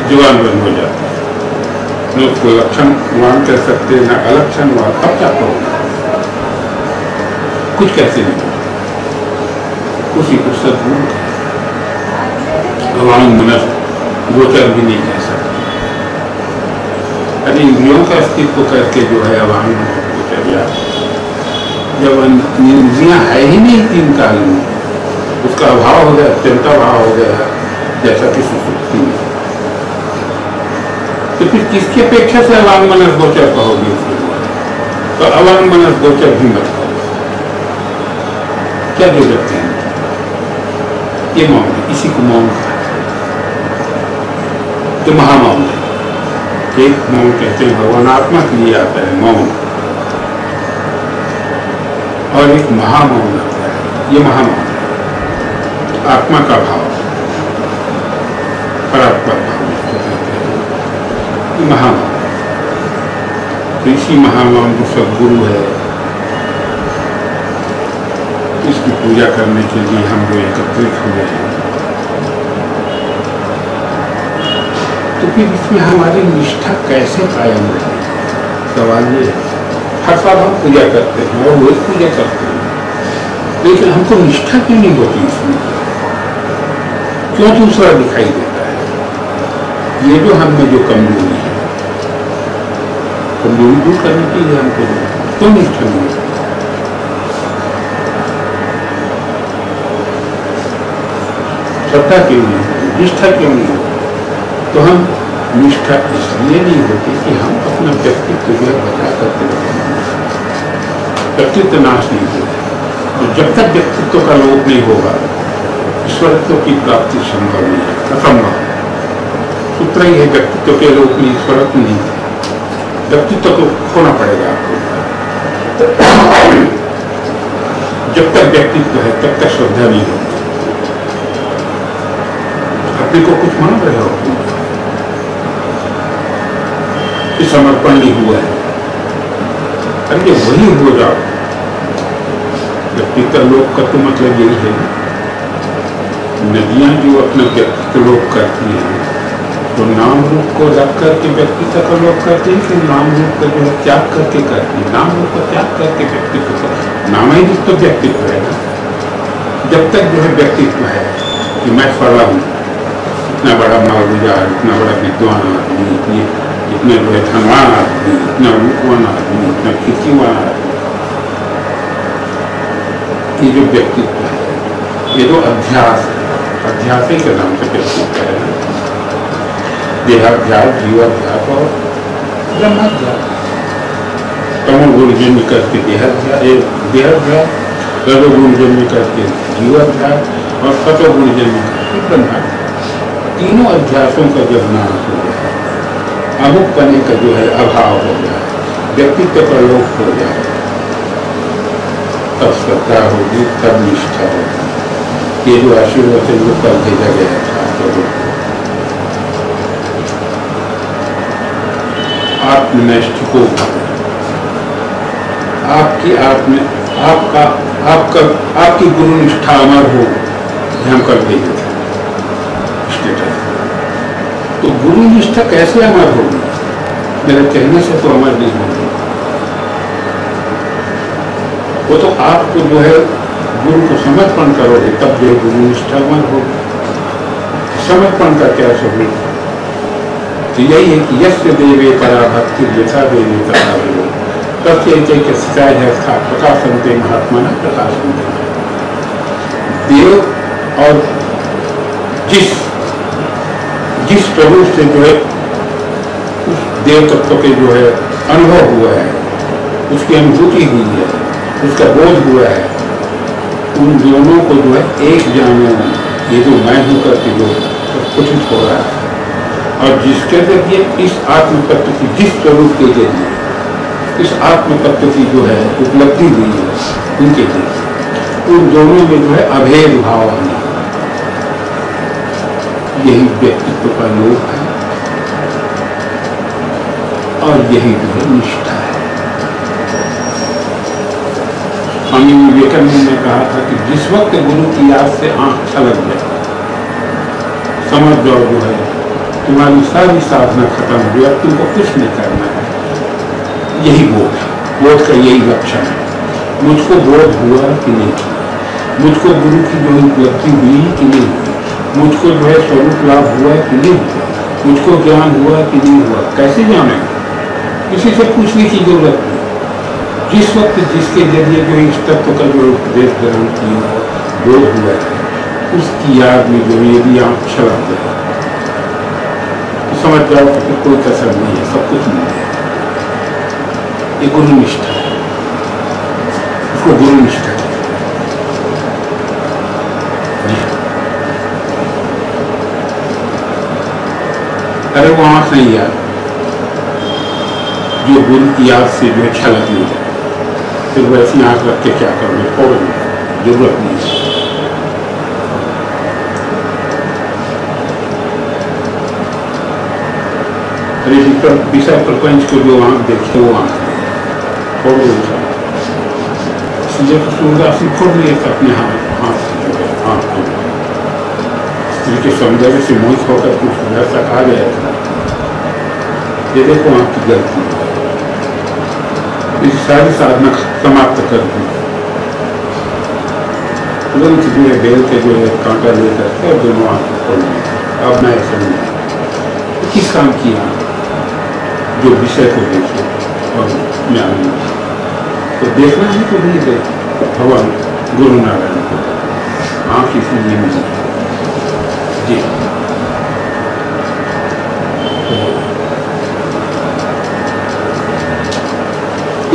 जुबान बंद हो जाता है, न उसको लक्षणवान कह सकते न अलक्षणवान। अब क्या कहोगे? कुछ कैसे नहीं, उसी को सदगुरु अवांग मनस गोचर भी नहीं कह सकते। अरे इंद्रियों का अस्तित्व करके जो है अवांग मनस गोचर, या जब इंद्रियां है ही नहीं तीन काल में, उसका अभाव हो गया, अत्यंता भाव हो गया, जैसा कि सुसुप्ति में, तो फिर किसकी अपेक्षा से अवांग मनस गोचर कहोगे उसके द्वारा? तो अवांग मनस गोचर भी मत कहो। क्या जरूरत है? ये मौन, इसी को मौन कहा तो महामौन है। एक मौन कहते हैं भगवान आत्मा के लिए आता है मौन, और एक महामौन आता है। ये महामौन है, आत्मा का भाव, परात्पर भाव जिसको कहते हैं, ये महामौन। तो इसी महामौन जो सदगुरु है, इसकी पूजा करने के लिए हम लोग एकत्रित हुए हैं। तो फिर इसमें हमारी निष्ठा कैसे कायम रहे? सवाल ये है। हर साल हम पूजा करते हैं और रोज पूजा करते हैं, लेकिन हमको निष्ठा क्यों नहीं होती इसमें? क्यों दूसरा दिखाई देता है? ये जो हमें जो कमजोरी है, कमजोरी दूर करने के लिए हमको क्यों निष्ठा नहीं होती? श्रद्धा क्यों नहीं होती? निष्ठा क्यों नहीं होती? तो हम निष्ठा इसलिए नहीं होती कि हम अपना व्यक्तित्व जो है बचा करते रखें, व्यक्तित्व नाश नहीं होता। तो जब तक व्यक्तित्व का लोप नहीं होगा ईश्वरत्व की प्राप्ति संभव नहीं है, असंभव। सूत्र ही है व्यक्तित्व के लोप में ईश्वरत्व नहीं है, व्यक्तित्व को खोना पड़ेगा आपको। जब तक व्यक्तित्व है तब तक श्रद्धा नहीं होती। अपने को कुछ मान रहे हो कि समर्पण नहीं हुआ है, अरे वही हो जाओ। व्यक्तित्व लोप का तो मतलब यही है, नदियां जो अपना व्यक्तित्व लोप करती हैं तो नाम रूप को रख करके व्यक्तित्व का लोप करती है, फिर नाम रूप का जो है त्याग करके करती है। नाम रूप को त्याग करके व्यक्तित्व को, नाम ही रूप तो व्यक्तित्व है ना। जब तक जो है व्यक्तित्व है कि मैं फला हूँ, इतना बड़ा मालगुजार, इतना बड़ा विद्वान आदमी, इतना जो है धनवान आदमी, इतना रूपवान आदमी, इतना कीर्तिवान आदमी, ये जो व्यक्तित्व है, ये जो अध्यास है, अध्यास ही के नाम से व्यक्तित्व है। देहाध्यास, जीवाध्यास और ब्रह्माध्यास। तमोगुण जन्य करके देहाध्यास, रजोगुण जन्य करके जीवाध्यास और सतोगुण जन्य करके ब्रह्माध्यास। तीनों अध्यासों का जब नाश हो जाए, अमुकपने का जो है अभाव हो जाए, व्यक्तित्व का लोप हो जाए, तब श्रद्धा होगी, तब निष्ठा होगी। ये जो आशीर्वचन जो कल भेजा गया था तो आत्मनिष्ठ हो, आपकी गुरु निष्ठा अमर हो, हम कर देंगे स्टेटस। तो गुरु निष्ठा कैसे अमर होगी? मेरे कहने से तो अमर नहीं होगी। वो तो आपको जो है गुरु को समर्पण करोगे तब जो गुरु निष्ठा अमर होगी। समर्पण का क्या स्वरूप? तो यही है कि यस्य देवे परा भक्ति यथा देवे तथा देव तस्य सिचाय है प्रकाशनते महात्मा न प्रकाशनते। देव और जिस प्रभु से जो है उस देव तत्व के जो है अनुभव हुआ है, उसकी अनुभूति हुई है, उसका बोध हुआ है, उन दोनों को जो है एक जानो, ये जो मैं हूं करके जो कुछ हो रहा है। और जिसके जरिए इस आत्म तत्व की, जिस स्वरूप के जरिए इस आत्म तत्व की जो है उपलब्धि हुई है, उनके लिए उन दोनों में जो है अभेद भाव आना, यही व्यक्तित्व का लोप है और यही जो है निष्ठा है। स्वामी विवेकानंद ने कहा था कि जिस वक्त गुरु की याद से आंख छलक जाए, समझ जाओ जो है तुम्हारी सारी साधना खत्म हो गई, अब तुमको कुछ नहीं करना है। यही बोध है, बोध का यही लक्षण है। मुझको बोध हुआ कि नहीं, मुझको गुरु की जो उपलब्धि हुई कि नहीं हुई, मुझको जो है स्वरूप लाभ हुआ कि नहीं हुआ, मुझको ज्ञान हुआ कि नहीं हुआ, कैसे जाने? किसी से पूछने की जरूरत नहीं। जिस वक्त जिसके जरिए जो इस तत्व का जो उपदेश ग्रहण किया बोध हुआ है, उसकी याद में जो यदि आंख छलक जाए तो समझ जाओ कि कोई कसर नहीं है, सब कुछ नहीं है। ये गुरु निष्ठा है, उसको गुरु निष्ठा है। अरे वो आंख नहीं यार जो गुरु की याद से जो छलक नहीं है, फिर वैसी आंख रख के क्या करोगे? छोड़ो, जरूरत नहीं है। विषय प्रपंच को जो आंख देखे वो आंख छोड़ो। इसलिए तो सूरदास ने खोल लिए अपने हाथ को स्त्री के सौंदर्य से मोहित होकर कुछ वैसा कहा गया था। ये देखो आंख की गलती, इस सारी साधना समाप्त कर दी, तुरंत जो है बेल के जो है कांटा लेकर के और दोनों आंख खोल दी। अब मैं ऐसा नहीं, किस काम किया? जो विषय को देखे और ज्ञान तो देखना है तो नहीं देख भगवान गुरु नारायण को आंख इसलिए नहीं जी।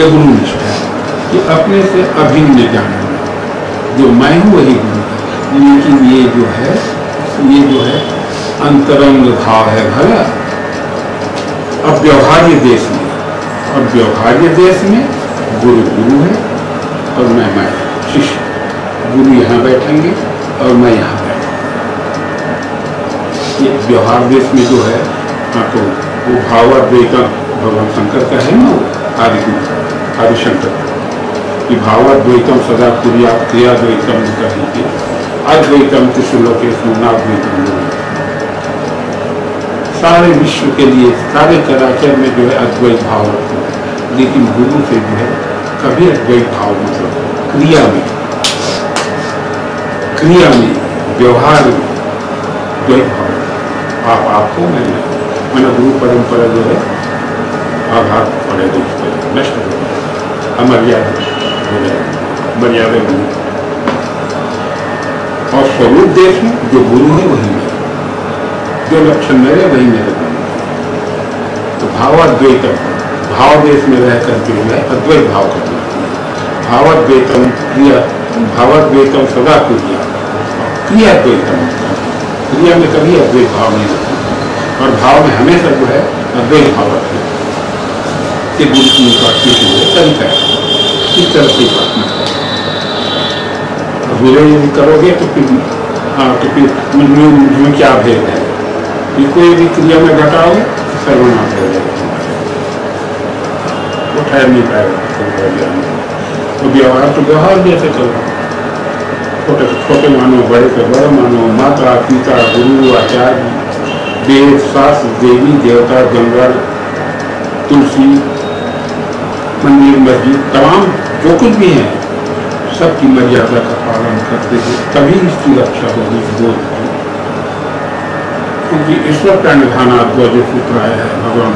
ये गुरु निष्ठा है कि अपने से अभिन्न जानना, जो मैं हूँ वही गुरु है। लेकिन ये जो है अंतरंग भाव है भला। अब व्यवहार्य देश में, गुरु गुरु है और मैं शिष्य। गुरु यहाँ बैठेंगे और मैं यहाँ बैठूंगा। ये व्यवहार देश में जो है, हाँ, तो वो भावाद्वैतम भगवान शंकर का है ना, आदि शंकर कि भावाद्वैतम सदा क्रियाद्वैतम कहेंगे, अद्वैतम कुशलोके सुनाद्वैतम। सारे विश्व के लिए, सारे चराचर में जो है अद्वैत भाव रखो, लेकिन गुरु से जो है कभी अद्वैत भाव मतलब क्रिया में व्यवहार में द्वैत भाव। आपको मैंने गुरु परंपरा जो है आघात पड़ेगा, उस पर नष्ट हो जाएगा, अमर्यादा हो जाएगा, मर्यादा नहीं। और स्वरूप देश में जो गुरु है वही मेरा, जो लक्षण मेरे वही मेरे गुरु। तो भावाद्वैतम, भाव देश में रह करके जो है अद्वैत भाव करना। भावाद्वैतम सदा क्रियाद्वैतम, क्रिया में कभी अद्वैत भाव नहीं रखना और भाव में हमेशा जो है अद्वैत भाव रखना। ये गुरु की उपासना के लिए तरीका है। इस तरह से उपासना विनय यदि करोगे तो फिर में क्या भेद है कि कोई भी क्रिया में घटाओगे सर्वनाश हो जाएगा, वो ठहर नहीं पाएगा। तो व्यवहार तो व्यवहार जैसे करो, छोटे से छोटे मानो, बड़े से बड़ा मानो, माता पिता गुरु आचार्य वेद शास्त्र देवी देवता जंगल तुलसी मंदिर मस्जिद तमाम जो कुछ भी है सबकी मर्यादा का पालन करते हुए तभी इसकी रक्षा होगी। क्योंकि ईश्वर का निधानात जो सूत्र आया है भगवान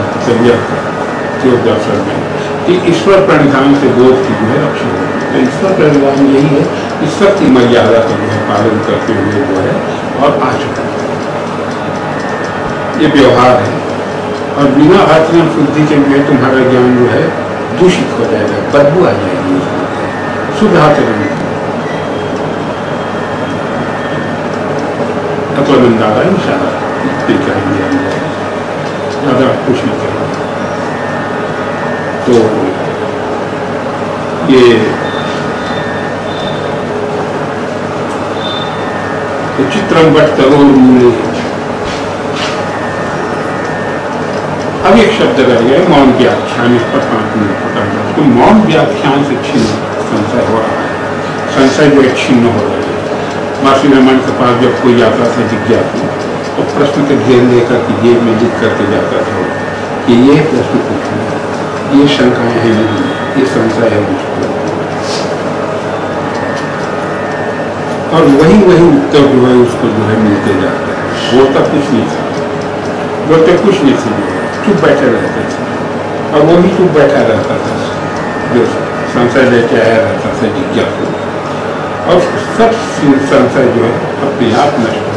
दर्शन में कि ईश्वर प्रणिधान से बोध की जो है रक्षा होगी। तो ईश्वर प्रणिधान यही है कि सबकी मर्यादा का जो है पालन करते हुए जो है और आचरण, ये व्यवहार है। और बिना आचरण शुद्धि के लिए तुम्हारा ज्ञान जो है दूषित हो जाएगा, बदबू आ जाएगी। शुद्ध आचरण अत्वनंदारा इशारा ज्यादा कुछ नहीं करेगा। तो ये चित्रम बट तरोर मूले। अब एक शब्द रह गया मौन व्याख्यान, इस पर 5 मिनट पकड़ना। तो मौन व्याख्यान से छिन्न संशय हो रहा है, संशय जो है छिन्न हो रहा है। मासी रमन के पास जब कोई जाता था जिज्ञासु तो प्रश्न के घेर लेकर के जेब में लिख करके जाता था कि ये प्रश्न पूछना, ये शंकाएं हैं मेरी, ये संशय है मुझको, और वही उत्तर जो है उसको जो है मिलते जाता है। बोलता कुछ नहीं था, बोलते कुछ नहीं थे, चुप बैठे रहते थे और वो भी चुप बैठा रहता था जो संशय लेके आया रहता था जिज्ञासु, और सब संशय जो है अपने आप नष्ट हो।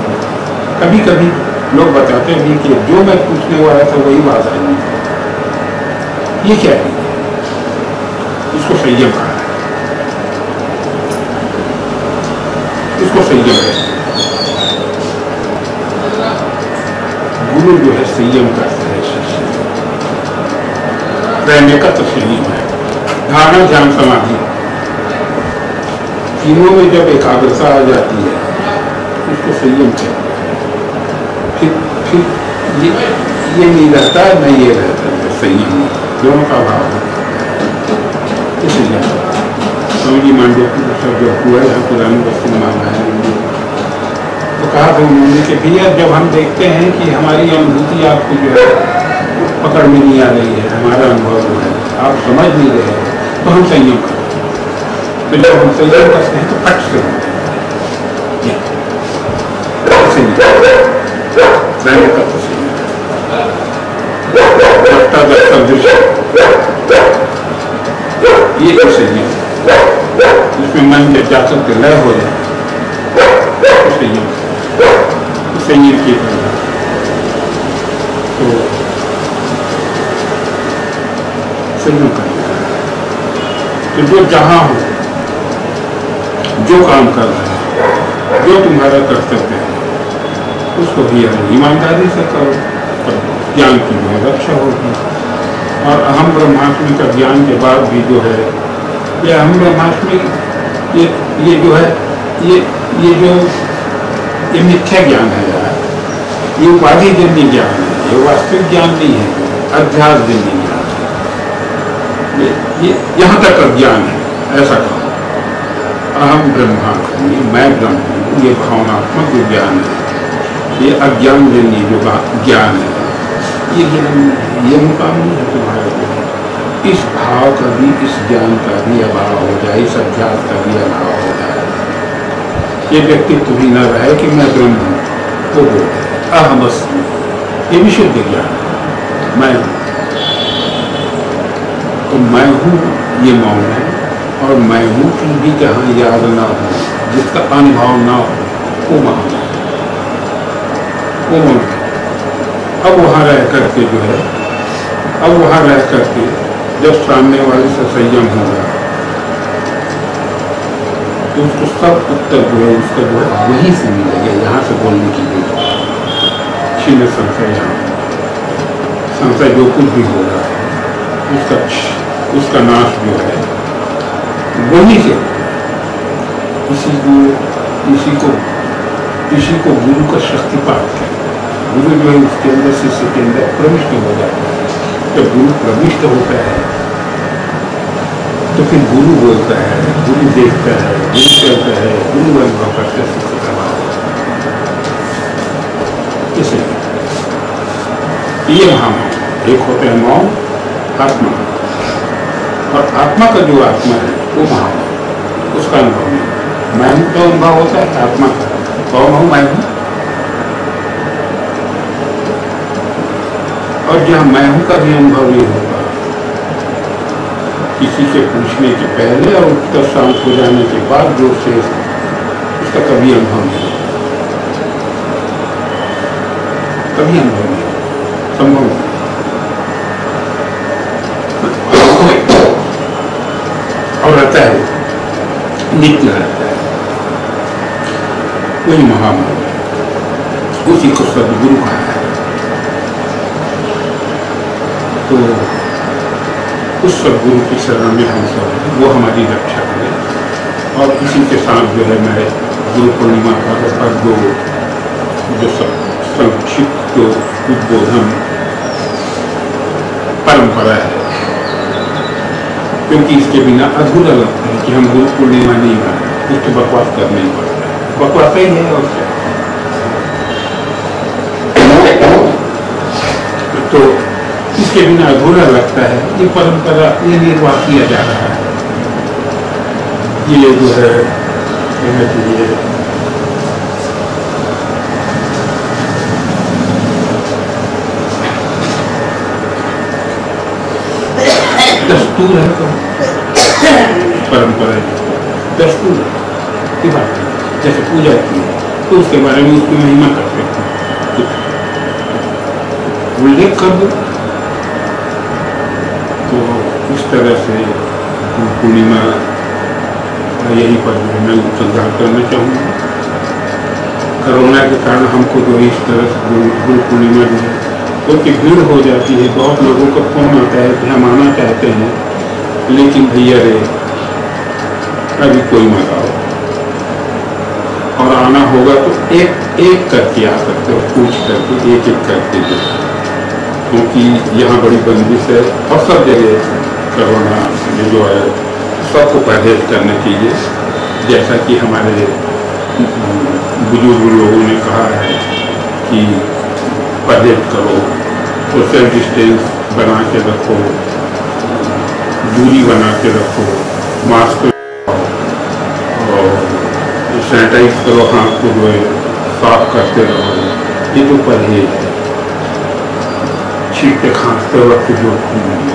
कभी कभी लोग बताते हैं कि जो मैं पूछने वाला था वही बात आई नहीं। ये क्या है? इसको संयम कहा है, इसको संयम है। गुरु जो है संयम करता है शिष्य, रहने का तो संयम है। धारणा ध्यान समाधि तीनों में जब एकाग्रता आ जाती है उसको संयम कहते हैं। फिर ये नहीं रहता है, नहीं ये रहता है, संयम दोनों का भाव है। इसलिए स्वामी जी मांडव सब जो हुआ है पुरानी वस्तु मांगा है तो कहा था उन्होंने कि भैया जब हम देखते हैं कि हमारी अनुभूति आपको जो है पकड़ में नहीं आ रही है, हमारा अनुभव जो है आप समझ नहीं रहे हैं, तो हम संयम करते हैं। तो जब हम संयम करते हैं तो पट से होते हैं। ये तो संयम, इसमें मन जब जाकर के लय हो जाए तो संयम की तरह। तो संयम करना तो जो जहाँ हो, जो काम कर रहा है, जो तुम्हारा कर्तव्य है, उसको भी ईमानदारी से करो, और ज्ञान की जो रक्षा होगी। और अहम ब्रह्मास्मि का ज्ञान के बाद भी जो है, ये अहम ब्रह्मास्मि ये जो है, ये जो ये मिथ्या ज्ञान है यार, ये उपाधि जन्य ज्ञान है, ये वास्तविक ज्ञान नहीं है, अध्यास जन्य ज्ञान है। ये यहाँ तक अज्ञान है, ऐसा कहो। अहम ब्रह्मास्मि, मैं ब्रह्म हूँ, ये भावनात्मक जो ज्ञान है, ये अज्ञान जन्य जो ज्ञान है, ये ज्ञान ये मुकाम नहीं है तुम्हारे। इस भाव का भी, इस ज्ञान का भी अभाव हो जाए, इस अध्यास का भी अभाव हो जाए, ये व्यक्तित्व भी न रहे कि मैं ब्रह्म हूँ, वो बोलते अहमस्मि, ये विशुद्ध ज्ञान है। मैं तो मैं हूँ, ये मौन है, और मैं हूँ कि भी जहाँ याद ना हो, जिसका अनुभव ना हो, वो महान है, वो मौन है। अब वहाँ रह करके जो है, अब वहाँ रह करके जब सामने वाले से संयम होगा, तो उसको सब उत्तर जो है उसका जो है वहीं से मिलेगा, यहाँ से बोलने की भी क्षीण संशय, यहाँ संशय जो कुछ भी हो रहा है उसका नाश जो है वहीं से। इसी को गुरु का शक्तिपात है। गुरु जो है उसके अंदर, शिष्य के अंदर प्रविष्ट हो जाता है। जब गुरु प्रविष्ट होता है तो फिर गुरु बोलता है, गुरु देखता है, गुरु चलता है, गुरु अनुभव करते शिष्य का भाव। इसलिए ये महामौन, एक होते हैं मौन आत्मा, और आत्मा का जो आत्मा है वो महामौन, उसका अनुभव नहीं। मैं हूँ तो अनुभव होता है आत्मा का, कौन हूँ मैं हूँ, और जहाँ मैं हूँ का भी अनुभव नहीं होगा किसी से पूछने के पहले और उत्तर शांत हो जाने के बाद जो शेष उसका कभी अनुभव नहीं होगा, कभी अनुभव नहीं, संभव नहीं। और रहता है, नित्य रहता है, वही महामौन, उसी को सदगुरु कहा है। तो उस सदगुरु की शरण में हम सब, वो हमारी रक्षा करें। और इसी के साथ जो है मैं गुरु पूर्णिमा का जो संक्षिप्त जो उद्बोधन परंपरा है, क्योंकि इसके बिना अधूरा लगता है कि हम गुरु पूर्णिमा नहीं माने, कुछ तो बकवास करना ही पड़ता है, बकवास ही है और क्या। तो इसके बिना अधूरा लगता है। ये परंपरा, ये निर्वाह किया जा रहा है, ये जो है कहना चाहिए दस्तूर है, तो परंपरा दस्तूर की बात है। जैसे पूजा की तो उसके बारे में उसकी महिमा करते हैं, उल्लेख कर दो। तो इस तरह से पूर्णिमा यही पर मैं उपसंहार करना चाहूँगा। कोरोना के कारण हमको जो इस तरह से गुरु पूर्णिमा जो है, क्योंकि भीड़ हो जाती है, बहुत लोगों का फोन आता है कि हम आना चाहते हैं, लेकिन भैया रे अभी कोई मत आओ, और आना होगा तो एक एक करके आ सकते हो, पूछ करके एक एक करके जो, क्योंकि यहाँ बड़ी बंदिश है और सब जगह कोरोना में जो है सबको परहेज करना चाहिए। जैसा कि हमारे बुजुर्ग लोगों ने कहा है कि परहेज करो, सोशल डिस्टेंस बना के रखो, दूरी बना के रखो, मास्क लगाओ और सैनिटाइज करो, हाथ को जो है साफ करते रहो। ये जो परहेज है, छींकते खांसते वक्त जो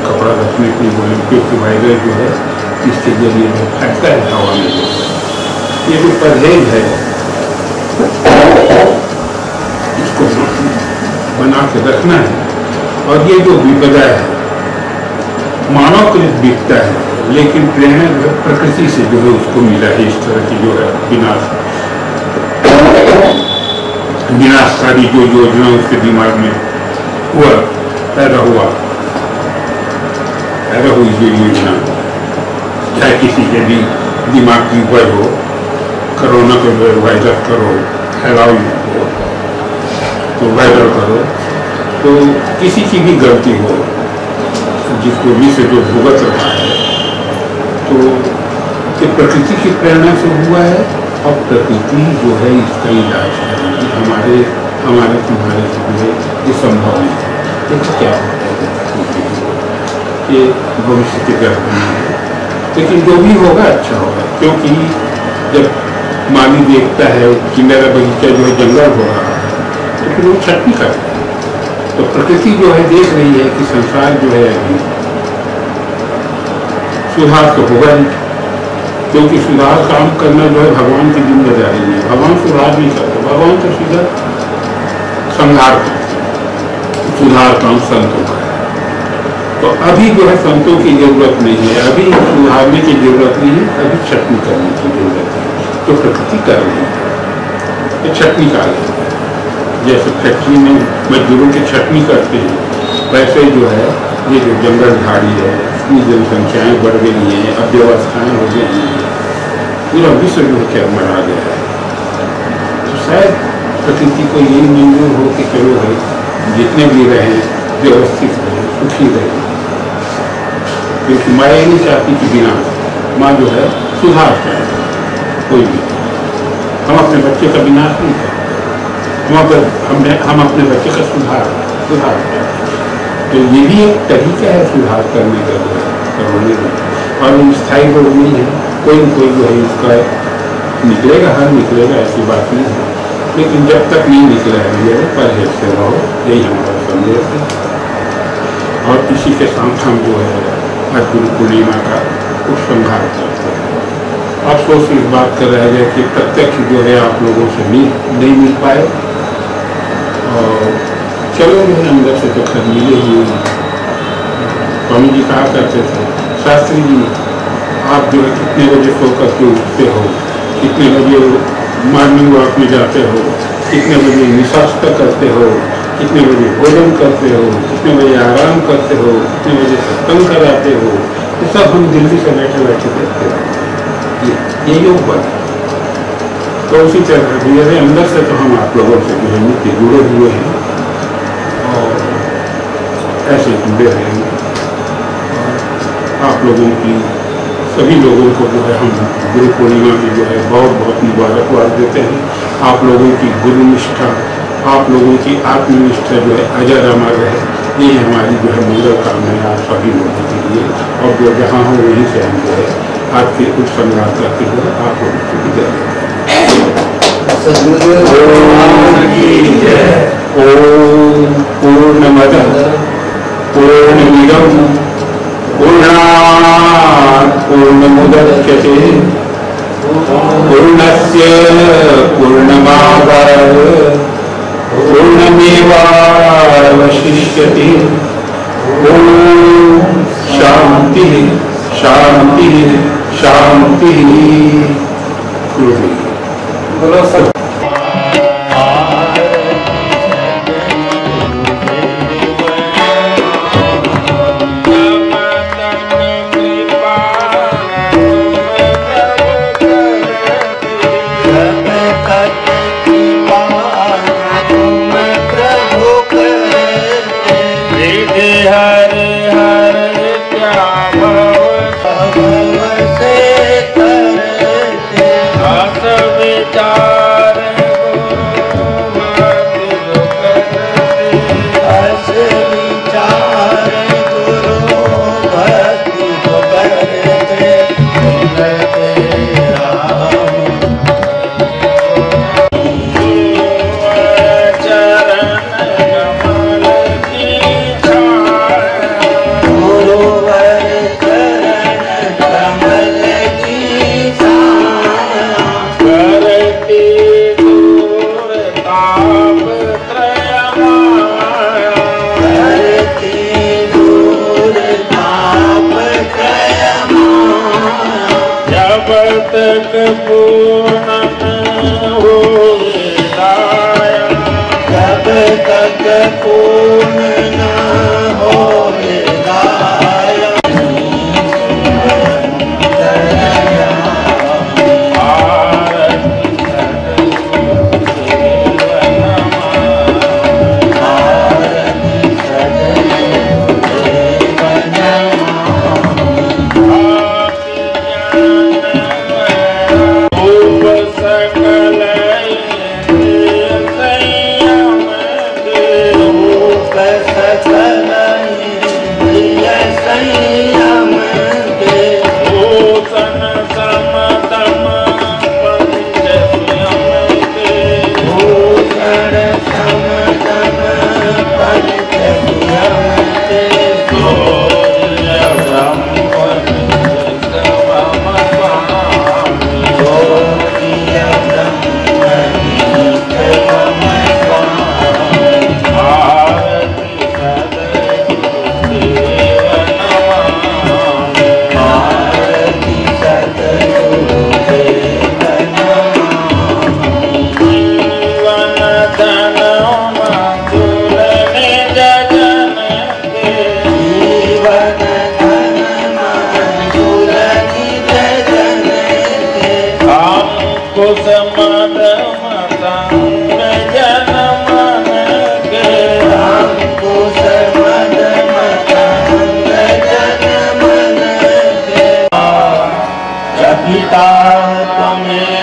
कपड़ा रखने के लिए बोले, क्योंकि वायरस जो है इसके जरिए जो फैलता है हवा में, ये जो परहेज है इसको बना के रखना है। और ये जो विपदा है, मानवकृत विपदा है, लेकिन प्रेरणा जो है प्रकृति से जो है उसको मिला है। इस तरह की जो है विनाशकारी जो योजना उसके दिमाग में पैदा हुई जो योजना, चाहे किसी के भी दिमाग की उपज हो, कोरोना को जो वायरस करो, फैलाओ हो, तो वायरल करो, तो किसी की भी गलती हो, जिसको भी से जो भुगत रहा है, तो ये प्रकृति की प्रेरणा से हुआ है। और प्रकृति जो है इसका इलाज करेगी। हमारे तुम्हारे लिए ये संभव नहीं है। देखो क्या होता है, ये भविष्य के गर्भ में है, लेकिन जो भी होगा अच्छा होगा। क्योंकि जब माली देखता है कि मेरा बगीचा जो है जंगल हो रहा है, तो फिर वो छटनी करता है। तो प्रकृति जो है देख रही है कि संसार जो है अभी सुधार तो होगा नहीं, क्योंकि सुधार काम करना जो है भगवान की जिम्मेदारी नहीं है। भगवान सुधार नहीं करते, भगवान तो सीधा संहार करते हैं। सुधार काम संतों का है। तो अभी जो है संतों की जरूरत नहीं है, अभी सुधारने की जरूरत नहीं है, अभी छटनी करने की जरूरत है। तो प्रकृति कर रही है, ये छटनी का है। जैसे फैक्ट्री में मजदूरों की छटनी करते हैं, वैसे जो है ये जो जंगल झाड़ी है, इसकी जनसंख्याएँ बढ़ गई हैं, अव्यवस्थाएँ हो गई हैं, पूरा विश्व जो है क्या मरा गया है। तो शायद प्रकृति को यही मंजूर हो कि चलो भाई जितने भी रहे व्यवस्थित रहे, सुखी रहे, क्योंकि माँ ये नहीं चाहती कि बिना माँ जो है सुधार करें। कोई भी हम अपने बच्चे का विनाश नहीं करते, हम अपने बच्चे का सुधार करें। तो ये भी एक तरीका है सुधार करने का, करने का। और स्थायी रोग नहीं है, कोई न कोई जो है इसका निकलेगा, हर निकलेगा, ऐसी बात नहीं है। लेकिन जब तक नहीं निकला है ये परहेज से रहो, यही हमारा संदेश है। और इसी के साथ हम जो है आज गुरु पूर्णिमा का उपसंहार करते हैं। अफसोस इस बात का रह गया कि प्रत्यक्ष जो है आप लोगों से नहीं मिल पाए, और चलो मेरे अंदर से तो खैर मिले हुए। स्वामी जी कहा करते थे, शास्त्री जी आप जो है कितने बजे सो करके उठते हो, कितने बजे मॉर्निंग वॉक में जाते हो, कितने बजे निशास्त्र करते हो, कितने बजे भोजन करते हो, कितने बजे आराम करते हो, कितने बजे सत्संग कराते हो, ये सब हम दिल्ली से बैठे बैठे देखते हो। ये योग बन। तो उसी तरह मेरे अंदर से तो हम आप लोगों से जो है नित्य जुड़े हुए हैं, ऐसे जुड़े रहेंगे। आप लोगों की सभी लोगों को जो है हम गुरु पूर्णिमा की जो है बहुत बहुत मुबारकबाद देते हैं। आप लोगों की गुरु निष्ठा, आप लोगों की आत्मनिष्ठा जो है अजर अमर रहे, ये हमारी जो है मंगल कामना है आप सभी लोगों के लिए। और जो जहाँ हो वहीं से हम जो है आपके कुछ संग्राम करते हुए आप लोगों को विदा देते हैं। ओम पूर्णमदः पूर्णमिदं पूर्णात् पूर्णमुदच्यते पूर्णस्य पूर्णमादाय पूर्णमेवावशिष्यते। ओम शांति शांति शांति। बोलो सब। हरे क्या भव से करे तक पूर्ण होए दाया, जब तक पूर्ण न होए दाया, पिता त्वमेव